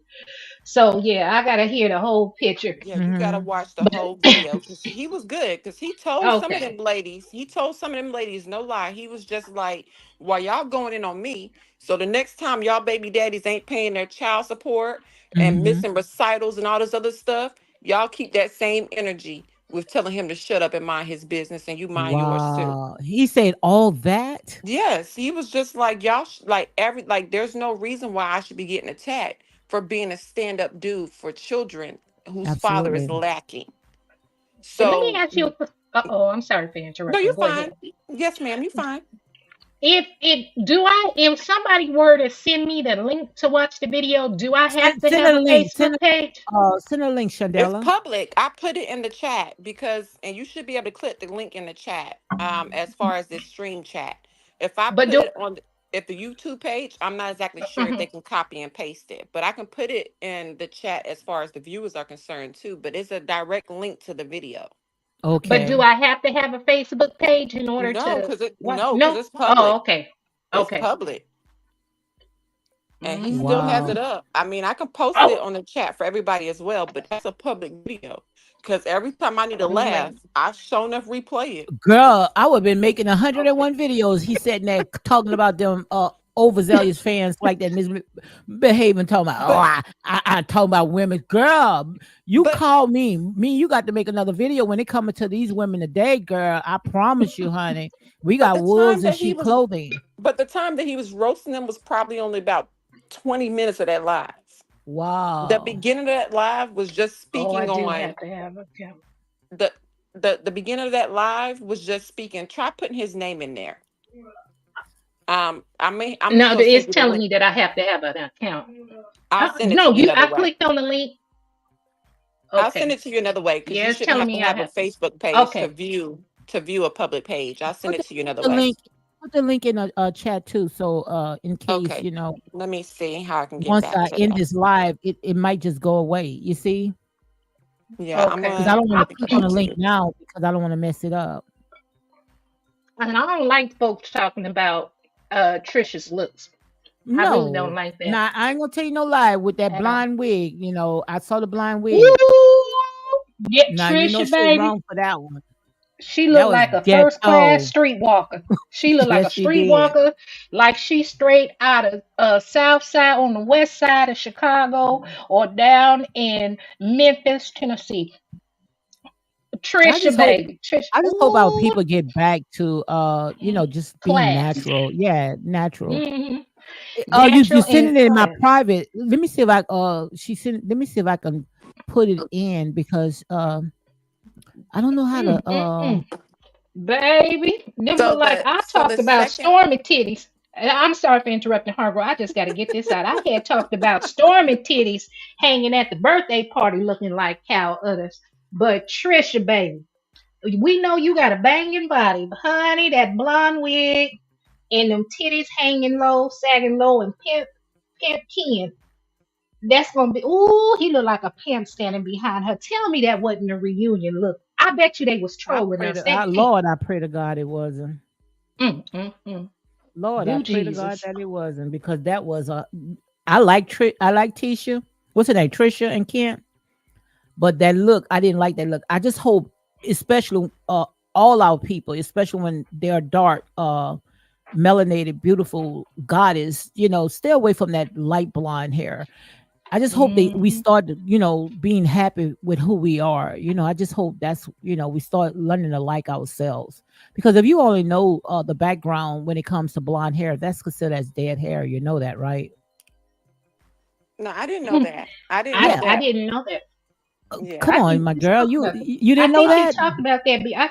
So yeah, I gotta hear the whole picture. Yeah, you gotta Hmm. watch the But whole video because he was good. Because he told some of them okay. ladies, no lie, he was just like, "Why y'all going in on me? So the next time y'all baby daddies ain't paying their child support and Hmm. missing recitals and all this other stuff, y'all keep that same energy with telling him to shut up and mind his business, and you mind yours too." Wow. He said all that? Yes, he was just like like there's no reason why I should be getting attacked for being a stand-up dude for children whose father is Absolutely. lacking. And let me So ask you. Oh, I'm sorry for no, interrupting. you're Go ahead. fine. Yes, ma'am, you're fine. If somebody were to send me the link to watch the video, do I have to Send have a a link. Facebook page? Send a link, It's Shandela. public. I put it in the chat because, and you should be able to click the link in the chat. As far as this stream chat, if I But put do it on at the YouTube page, I'm not exactly sure if they Mhm. can copy and paste it, but I can put it in the chat as far as the viewers are concerned too. But it's a direct link to the video. but do Okay. I have to have a Facebook page in order No, to because it what? no, because No. it's Oh, public. okay. It's Okay. public. And he still has Wow. it Mm. up. I mean, I can post it Oh. on the chat for everybody as well, but that's a public video. Because every time I need a laugh, Mhm. I show enough replay it. Girl, I would have been making 101 videos. He sitting there talking about them overzealous fans like that misbehaving, talking about, oh, But I talking about women. Girl, you but call me, you got to make another video when it coming to these women today, girl. I promise you, honey. We but got the wolves time in that he sheep was clothing. but the time that he was roasting them was probably only about 20 minutes of that live. The Wow. beginning of that live was just Oh, I speaking do on have to have a account. the the beginning of that live was just speaking. Try putting his name in there. I'm just No, gonna send it's you the telling link. me that I have to have an account. I'll send it to No, you another I way. clicked on the link. I'll send Okay. it to you another way because Yeah, you it's shouldn't telling have to me I have a have to. Facebook page Okay. to view a public page. I'll send Put it the, to you another the way. link. Put the link in a chat too. So in case, Okay. Let me see how I can get once back I to end that. this live, it might just go away. You see? Yeah, I'm Okay. Because I gonna don't want to click on the link continue. now because I don't want to mess it up. And I don't like folks talking about Trisha's looks. I really don't No. like that Now I ain't gonna tell you no lie with that at all. blind wig. I saw the blind wig. Woo! Yeah, Now you know Trisha, she was baby. wrong for that one. She That looked was like a first class ghetto. streetwalker. She looked like a Yes, she did. streetwalker, like she straight out of South Side on the west side of Chicago or down in Memphis, Tennessee. I Trisha, just hope baby. Trisha. I just hope our Ooh, people get back to just being class. natural. Yeah, natural. Hmm. You Natural and sending it in my class. private. Let me see if I let me see if I can put it in because I don't know how Mm, to mm, mm. Baby, them So look like the I so the talked about second stormy titties. And I'm sorry for interrupting her, bro. I just got to get this out. I had talked about stormy titties hanging at the birthday party looking like cow udders. But Trisha, baby, we know you got a banging body. But honey, that blonde wig and them titties hanging low, sagging low, and pimp Ken. That's gonna be ooh, he looked like a pimp standing behind her. Tell me that wasn't a reunion look. I bet you they was trolling us. That can't. Lord, I pray to God it wasn't. Mm, mm, mm. Lord, I Do pray to God Jesus. that it wasn't because that was a. I like Tisha. What's her name? Trisha and Kent. But that look, I didn't like that look. I just hope, especially all our people, especially when they're dark, melanated, beautiful goddess, stay away from that light blonde hair. I just hope we Hmm. start, being happy with who we are. I just hope that's, we start learning to like ourselves. Because if you only know the background when it comes to blonde hair, that's considered as dead hair. You know that, right? No, I didn't know that. I didn't know Yeah. I that. didn't know that. Yeah. Come I on, think my you girl. talked You about that. you I didn't know think you that? talked about that. I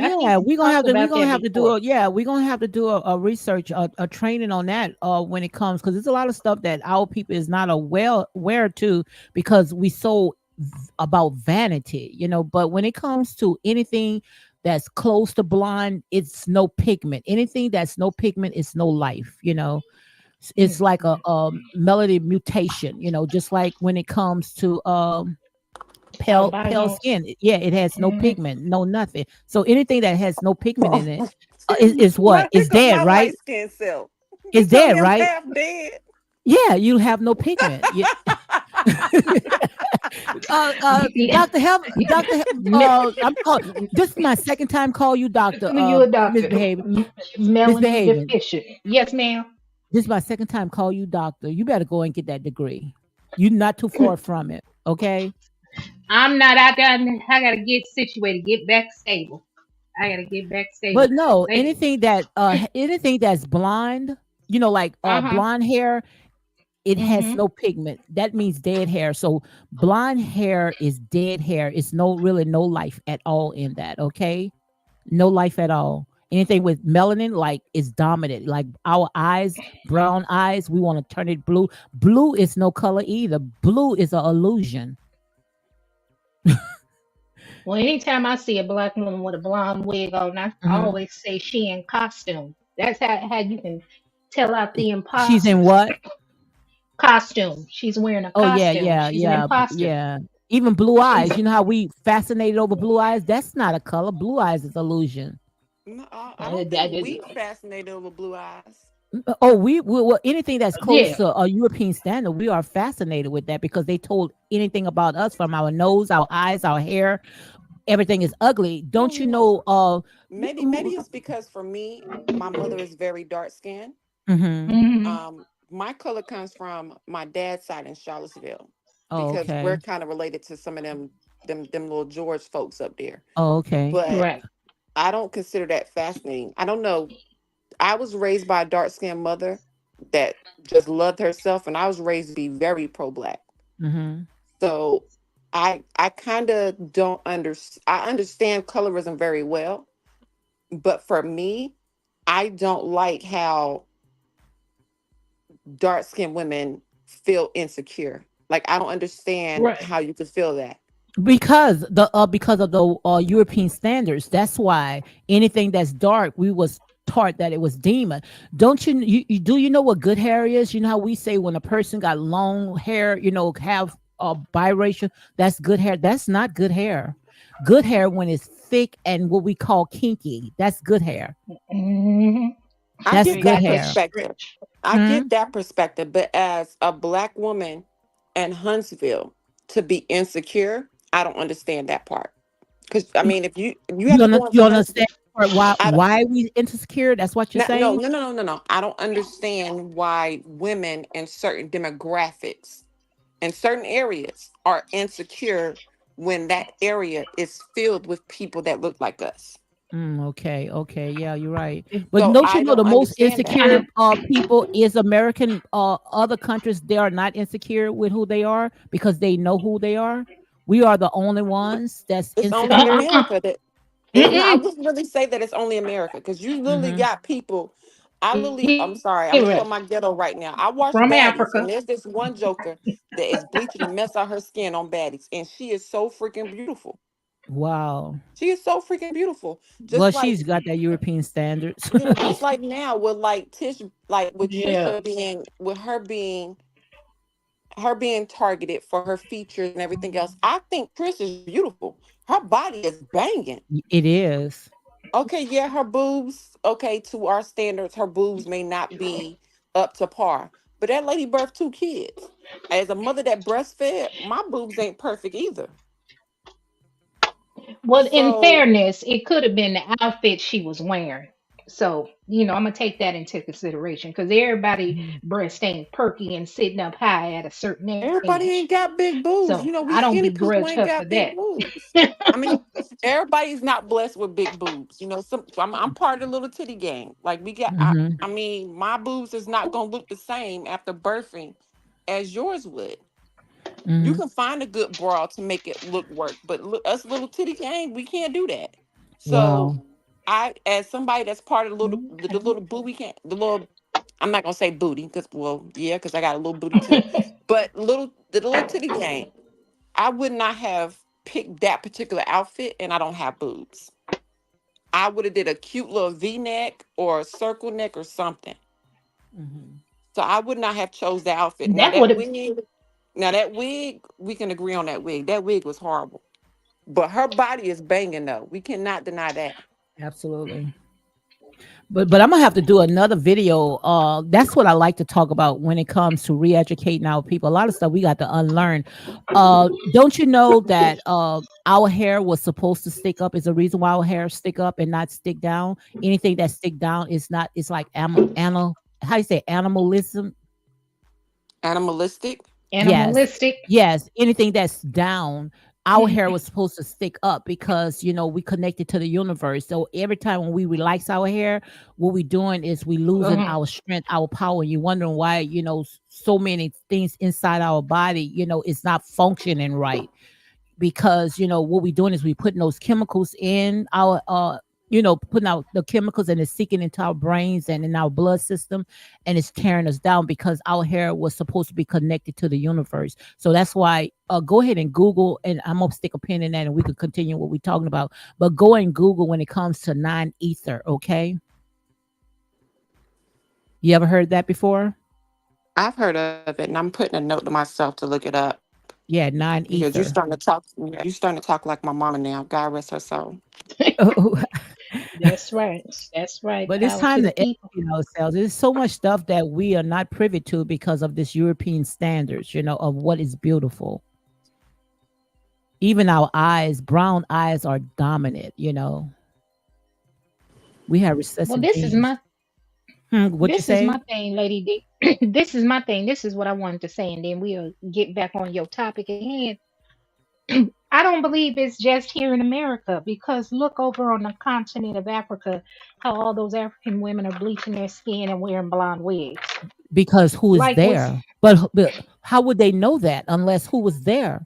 think Yeah, you talked we're about gonna that have to do before. a we're gonna have to do a research a training on that when it comes because there's a lot of stuff that our people is not aware to because we so about vanity, but when it comes to anything that's close to blonde, it's no pigment. Anything that's no pigment is no life, it's like a, Mm-hmm. melody mutation, just like when it comes to pale Albinos. skin. Yeah, it has no Mm-hmm. pigment, no nothing. So anything that has no pigment in it See, is what? here It's comes dead, my right? light skinned self. You It's tell dead, me I'm right? half dead. Yeah, you have no pigment. Yeah. Doctor Help, I'm call. This is my second time call you doctor. You a doctor. Misbehaving, Melanin misbehaving. deficient. Yes, ma'am. This is my second time call you doctor. You better go and get that degree. You're not too far from it. Okay. I'm not out there. I gotta get situated, get back stable. I gotta get back stable. But no, Like, anything that's blonde, like uh-huh. blonde hair, it has Mm-hmm. no pigment. That means dead hair. So blonde hair is dead hair. It's no life at all in that. Okay, no life at all. Anything with melanin, like, is dominant. Like our eyes, brown eyes, we want to turn it blue. Blue is no color either. Blue is an illusion. Well, anytime I see a black woman with a blonde wig on, I Hmm. always say she in costume. That's how you can tell out the She's in imposters. what? Costume. She's wearing a Oh yeah, costume. yeah, She's an yeah, imposter. yeah. Even blue eyes. You know how we fascinated over blue eyes? That's not a color. Blue eyes is illusion. No, I don't think we That- fascinated over blue eyes. Oh, well, anything that's close yeah. to a European standard, we are fascinated with that because they told anything about us from our nose, our eyes, our hair, everything is ugly. Don't you Oh, know? maybe it's because for me, my mother is very dark skinned. Mm-hmm. Hmm. My color comes from my dad's side in Charlottesville Oh, because we're okay. kind of related to some of them little George folks up there. Oh, okay. But Right. I don't consider that fascinating. I don't know. I was raised by a dark skinned mother that just loved herself, and I was raised to be very pro black. Mm-hmm. So I kind of don't I understand colorism very well, but for me, I don't like how dark skinned women feel insecure. Like I don't understand Right. how you could feel that. Because of the European standards. That's why anything that's dark, we was taught that it was demon. Don't do you know what good hair is? You know how we say when a person got long hair, have biracial, that's good hair. That's not good hair. Good hair when it's thick and what we call kinky. That's good hair. Hmm. I That's get It good got that that hair. perspective. stretch. I Hmm? get that perspective, but as a black woman in Huntsville to be insecure, I don't understand that part. Because I mean, if you have to go You into understand Huntsville, I don't. why we insecure? That's what you're No, no, saying? no, no, no, no, no. I don't understand why women in certain demographics in certain areas are insecure when that area is filled with people that look like us. Okay, okay, yeah, you're right. It But So don't you I know don't the most understand that. kind insecure of. people is American? Other countries they are not insecure with who they are because they know who they are. We are the only ones that's It's only in insecure. Uh-uh. America that no, I Mm-mm. wouldn't really say that it's only America because you literally Hmm. got people. I'm sorry, I'm gonna show Here, my ghetto right now. I watch from baddies, and Africa. there's this one joker that is bleaching the mess out her skin on baddies, and she is so freaking beautiful. Wow. She is so freaking beautiful. Well, Just like she's got that European standards. just like now with like Tish, like with Yeah. Trisha being with her being targeted for her features and everything else. I think Trish is beautiful. Her body is banging. It is. Okay, yeah, her boobs, okay, to our standards, her boobs may not be up to par. But that lady birthed two kids. As a mother that breastfed, my boobs ain't perfect either. Well, in So fairness, it could have been the outfit she was wearing. So, I'm gonna take that into consideration because everybody Mhm. breast ain't perky and sitting up high at a certain everybody age. ain't got big boobs. So You know, we I don't skinny people begrudge ain't her for got big that. boobs. I mean, everybody's not blessed with big boobs. You know, I'm part of the little titty gang. Like we got Mhm. I mean, my boobs is not gonna look the same after birthing. as yours would. You Hmm. can find a good bra to make it look work, but us little titty gang, we can't do that. So Wow. I, as somebody that's part of the Okay. little booty can the little, I'm not gonna say booty because, well, yeah, because I got a little booty too, but the little titty gang, I would not have picked that particular outfit, and I don't have boobs. I would have did a cute little V neck or a circle neck or something. Hmm. So I would not have chose the outfit. That would have. Now that wig, we can agree on that wig. That wig was horrible. But her body is banging though. We cannot deny that. Absolutely. But I'm gonna have to do another video. That's what I like to talk about when it comes to re-educating our people. A lot of stuff we got to unlearn. Don't you know that our hair was supposed to stick up? Is the reason why our hair stick up and not stick down. Anything that stick down is not. It's like animal. How you say animalism? Animalistic. Yes. Animalistic. Yes. Anything that's down, our hair was supposed to stick up because, we connected to the universe. So every time when we relax our hair, what we doing is we losing Uh-huh. our strength, our power. You're wondering why, so many things inside our body, it's not functioning right because what we're doing is we putting those chemicals in our putting out the chemicals and it's seeking into our brains and in our blood system and it's tearing us down because our hair was supposed to be connected to the universe. So that's why go ahead and Google, and I'm gonna stick a pin in that and we could continue what we're talking about. But go and Google when it comes to non-ether, okay? You ever heard that before? I've heard of it, and I'm putting a note to myself to look it up Yeah, because non-ether. you starting to talk like my mama now. God rest her soul. That's right. That's right. But it's Power to time the to people. educate ourselves. There's so much stuff that we are not privy to because of this European standards, of what is beautiful. Even our eyes, brown eyes are dominant. We have Well, recessive genes. What you this is say? my thing, Lady D. This is my thing. This is what I wanted to say, and then we'll get back on your topic at hand. I don't believe it's just here in America because look over on the continent of Africa, how all those African women are bleaching their skin and wearing blonde wigs. Because who is Like what's there? But how would they know that unless who was there?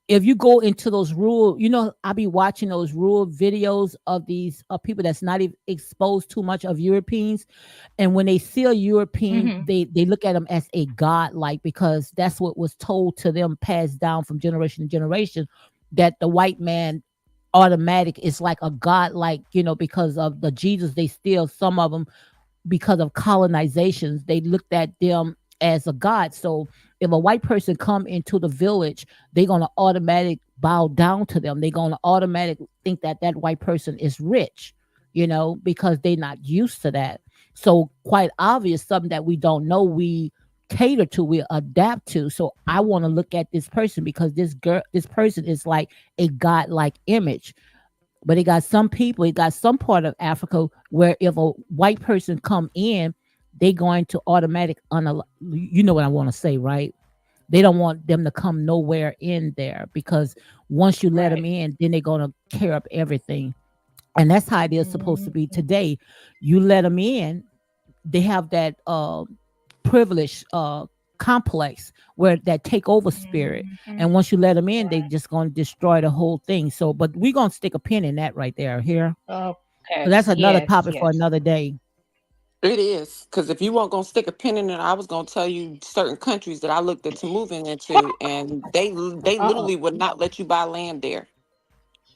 If you go into those rural, I be watching those rural videos of these people that's not even exposed too much of Europeans. And when they see a European, hmm they look at them as a god, like because that's what was told to them, passed down from generation to generation, that the white man automatic is like a god, like because of the Jesus. They still some of them because of colonizations, they looked at them as a god. So if a white person come into the village, they're gonna automatic bow down to them. They're gonna automatic think that that white person is rich, because they're not used to that. So quite obvious, something that we don't know, we cater to, we adapt to. So I want to look at this person because this person is like a god-like image. But it got some part of Africa where if a white person come in, they going to automatic you know what I want to say, right? They don't want them to come nowhere in there because once you let them right? in, then they're gonna tear up everything. And that's how it is supposed to be Mhm. today. You let them in, they have that privilege complex where that take over spirit, Mhm. and once you let them in they Right. just going to destroy the whole thing. So but we're going to stick a pin in that right there here. So Okay. that's another Yes. topic for Yes. another day. It is because if you weren't gonna stick a pin in it, I was gonna tell you certain countries that I looked into moving into, and they Uh-oh. literally would not let you buy land there.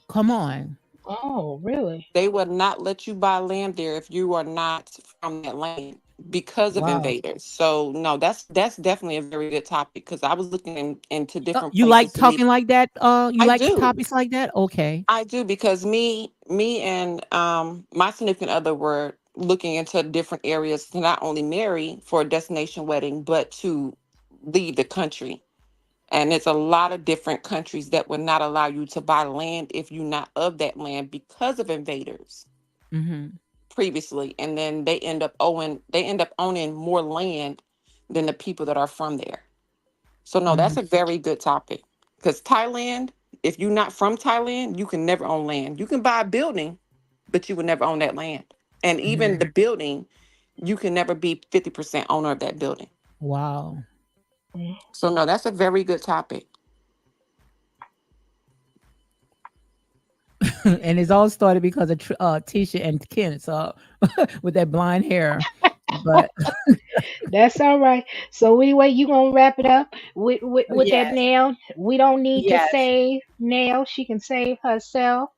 Come on. Oh, really? They would not let you buy land there if you are not from that land because of Wow. invaders. So no, that's definitely a very good topic because I was looking into different You like places to leave. talking like that? You I like do. topics like that? Okay. I do because me and my significant other were looking into different areas to not only marry for a destination wedding, but to leave the country. And it's a lot of different countries that would not allow you to buy land if you're not of that land because of invaders Mm-hmm. previously. And then they end up owning more land than the people that are from there. So no, Mm-hmm. that's a very good topic. Because Thailand, if you're not from Thailand, you can never own land. You can buy a building, but you would never own that land. And even Mm-hmm. the building, you can never be 50% owner of that building. Wow. So no, that's a very good topic. And it's all started because of Tisha and Ken, so with that blonde hair. But That's all right. So anyway, you gonna wrap it up with that yes, nail. We don't need to yes. save nail. She can save herself.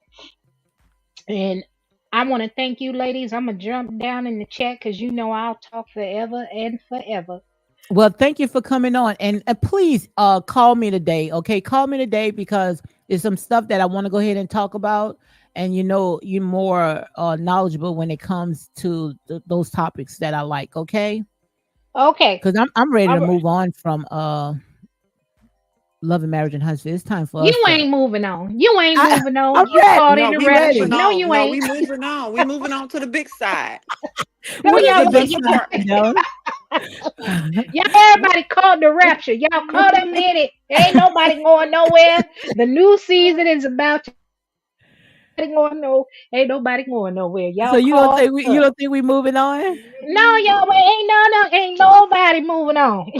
And I want to thank you, ladies. I'm gonna jump down in the chat because you know I'll talk forever and forever. Well, thank you for coming on, and please call me today, okay? Call me today because there's some stuff that I want to go ahead and talk about, and you know you're more knowledgeable when it comes to those topics that I like, okay? Okay. Because I'm ready All to right. move on from love and marriage and husband. It's time for us You to. ain't moving on. You ain't I, moving on. I'm You ready. caught in No, the we I'm rapture. moving ready. No, on. you No, ain't. we moving on. We moving on to the big side. No, What is y'all the This big is the ain't. sign, part. Candela? Y'all, everybody caught the rapture. Y'all caught up in it. Ain't nobody going nowhere. The new season is about to going no. Ain't nobody going nowhere. So Y'all caught you up. don't think we moving on? No, y'all ain't nobody moving on.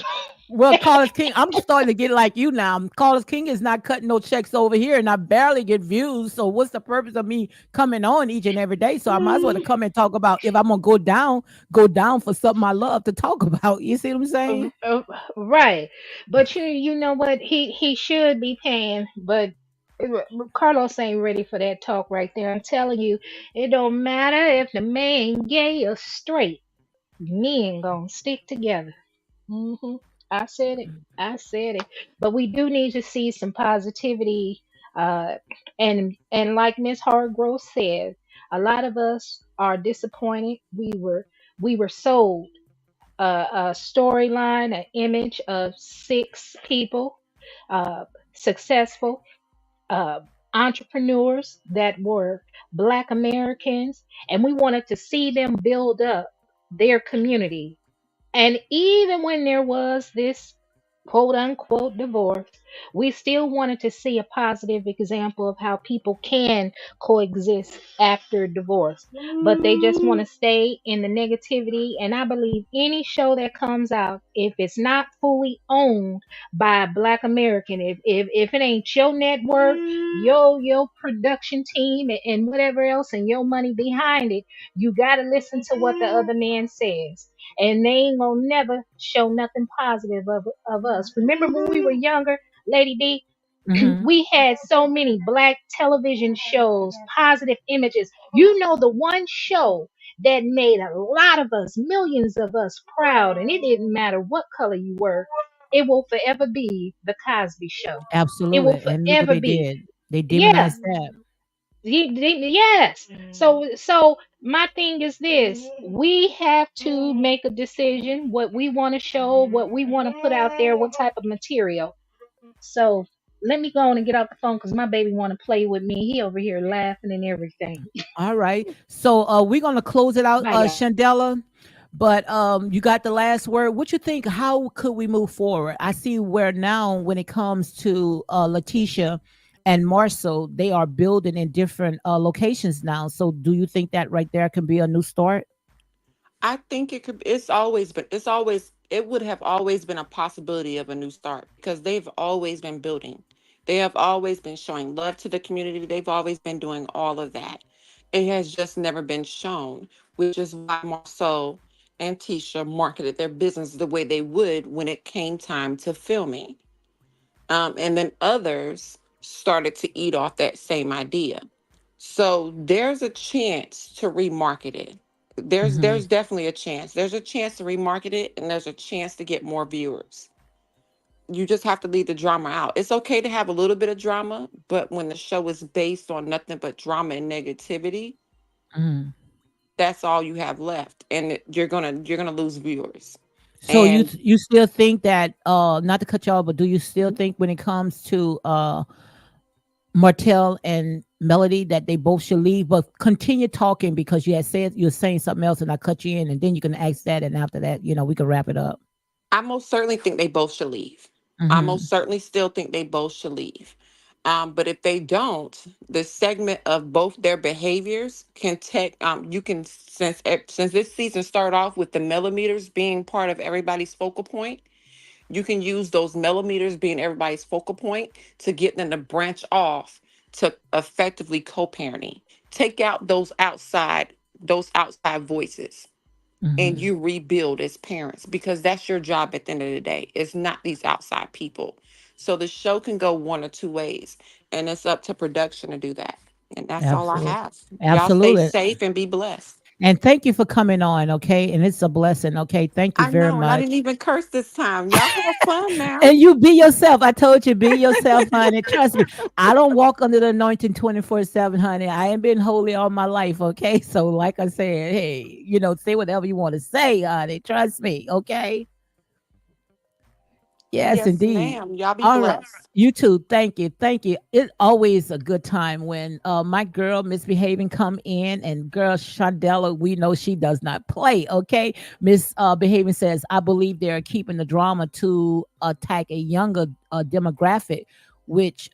Well, Carlos King, I'm starting to get like you now. Carlos King is not cutting no checks over here, and I barely get views. So, what's the purpose of me coming on each and every day? So, I might as well to come and talk about if I'm gonna go down for something I love to talk about. You see what I'm saying? Right, but you know what he should be paying, but Carlos ain't ready for that talk right there. I'm telling you, it don't matter if the man gay or straight. Men gonna stick together. hmm I said it. I said it. But we do need to see some positivity. Uh, and like Miss Hargrove said, a lot of us are disappointed. We were sold a storyline, an image of six people, uh, successful uh, entrepreneurs that were Black Americans, and we wanted to see them build up their community. And even when there was this quote unquote divorce, we still wanted to see a positive example of how people can coexist after divorce. But they just want to stay in the negativity. And I believe any show that comes out, if it's not fully owned by a Black American, if it ain't your network, your production team, and whatever else, and your money behind it, you got to listen to what the other man says, and they ain't gonna never show nothing positive of us. Remember when we were younger, Lady D? Mm-hmm. We had so many black television shows, positive images. You know, the one show that made a lot of us, millions of us proud, and it didn't matter what color you were, it will forever be The Cosby Show. It will Absolutely. And look what forever they be. did. They Yeah, demonized that. Yes. So my thing is this: we have to make a decision what we want to show, what we want to put out there, what type of material. So let me go on and get off the phone because my baby want to play with me. He over here laughing and everything. All right. So we're gonna close it out, Bye, y'all. Shandella. But you got the last word. What you think? How could we move forward? I see where now, when it comes to Letitia and Marcel, they are building in different locations now. So, do you think that right there can be a new start? I think it could. It would have always been a possibility of a new start because they've always been building. They have always been showing love to the community. They've always been doing all of that. It has just never been shown, which is why Marceau and Tisha marketed their business the way they would when it came time to filming. And then others started to eat off that same idea. So there's a chance to remarket it. Hmm. There's definitely a chance. There's a chance to remarket it, and there's a chance to get more viewers. You just have to leave the drama out. It's okay to have a little bit of drama, but when the show is based on nothing but drama and negativity, Hmm. that's all you have left, and you're gonna lose viewers. So And you still think that not to cut y'all, but do you still think when it comes to Martell and Melody that they both should leave, but continue talking because you had said you're saying something else and I cut you in, and then you can ask that, and after that, we can wrap it up. I most certainly think they both should leave. I most Hmm. certainly still think they both should leave. But if they don't, the segment of both their behaviors can take. You can since this season started off with the millimeters being part of everybody's focal point. You can use those millimeters being everybody's focal point to get them to branch off to effectively co-parenting. Take out those outside voices, and Hmm. you rebuild as parents, because that's your job at the end of the day. It's not these outside people. So the show can go one or two ways, and it's up to production to do that. And that's all I Absolutely. have. Y'all stay Absolutely. safe and be blessed. And thank you for coming on, okay? And it's a blessing, okay? Thank you I very know, and I much. didn't even curse this time. Y'all have fun now. And you be yourself. I told you, be yourself, honey. Trust me. I don't walk under the anointing 24/7, honey. I ain't been holy all my life, okay? So, like I said, hey, say whatever you want to say, honey. Trust me, okay? Yes, Yes, indeed. ma'am. Y'all be All right. blessed. You too. Thank you. Thank you. It's always a good time when my girl Misbehaving come in, and girl Shondella, we know she does not play. Okay. Miss Behaving says, I believe they're keeping the drama to attack a younger demographic, which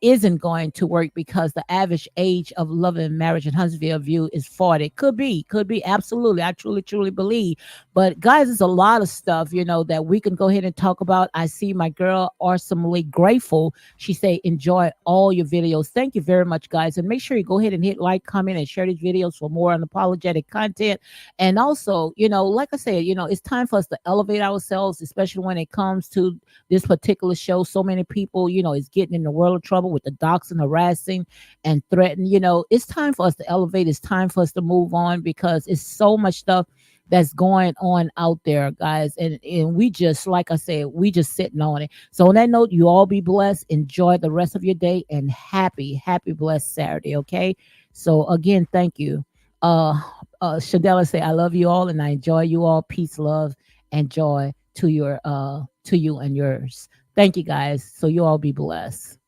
isn't going to work because the average age of love and marriage in Huntsville view is 40. Could be. Absolutely. I truly, truly believe. But guys, there's a lot of stuff, that we can go ahead and talk about. I see my girl awesomely grateful. She say, enjoy all your videos. Thank you very much, guys. And make sure you go ahead and hit like, comment, and share these videos for more unapologetic content. And also, like I said, it's time for us to elevate ourselves, especially when it comes to this particular show. So many people, is getting in the world of trouble with the doxing, harassing, and threatening. It's time for us to elevate. It's time for us to move on because it's so much stuff that's going on out there, guys. And we just, like I said, we just sitting on it. So on that note, you all be blessed. Enjoy the rest of your day and happy blessed Saturday. Okay. So again, thank you. Uh Shadella say, I love you all and I enjoy you all. Peace, love, and joy to you and yours. Thank you guys. So you all be blessed.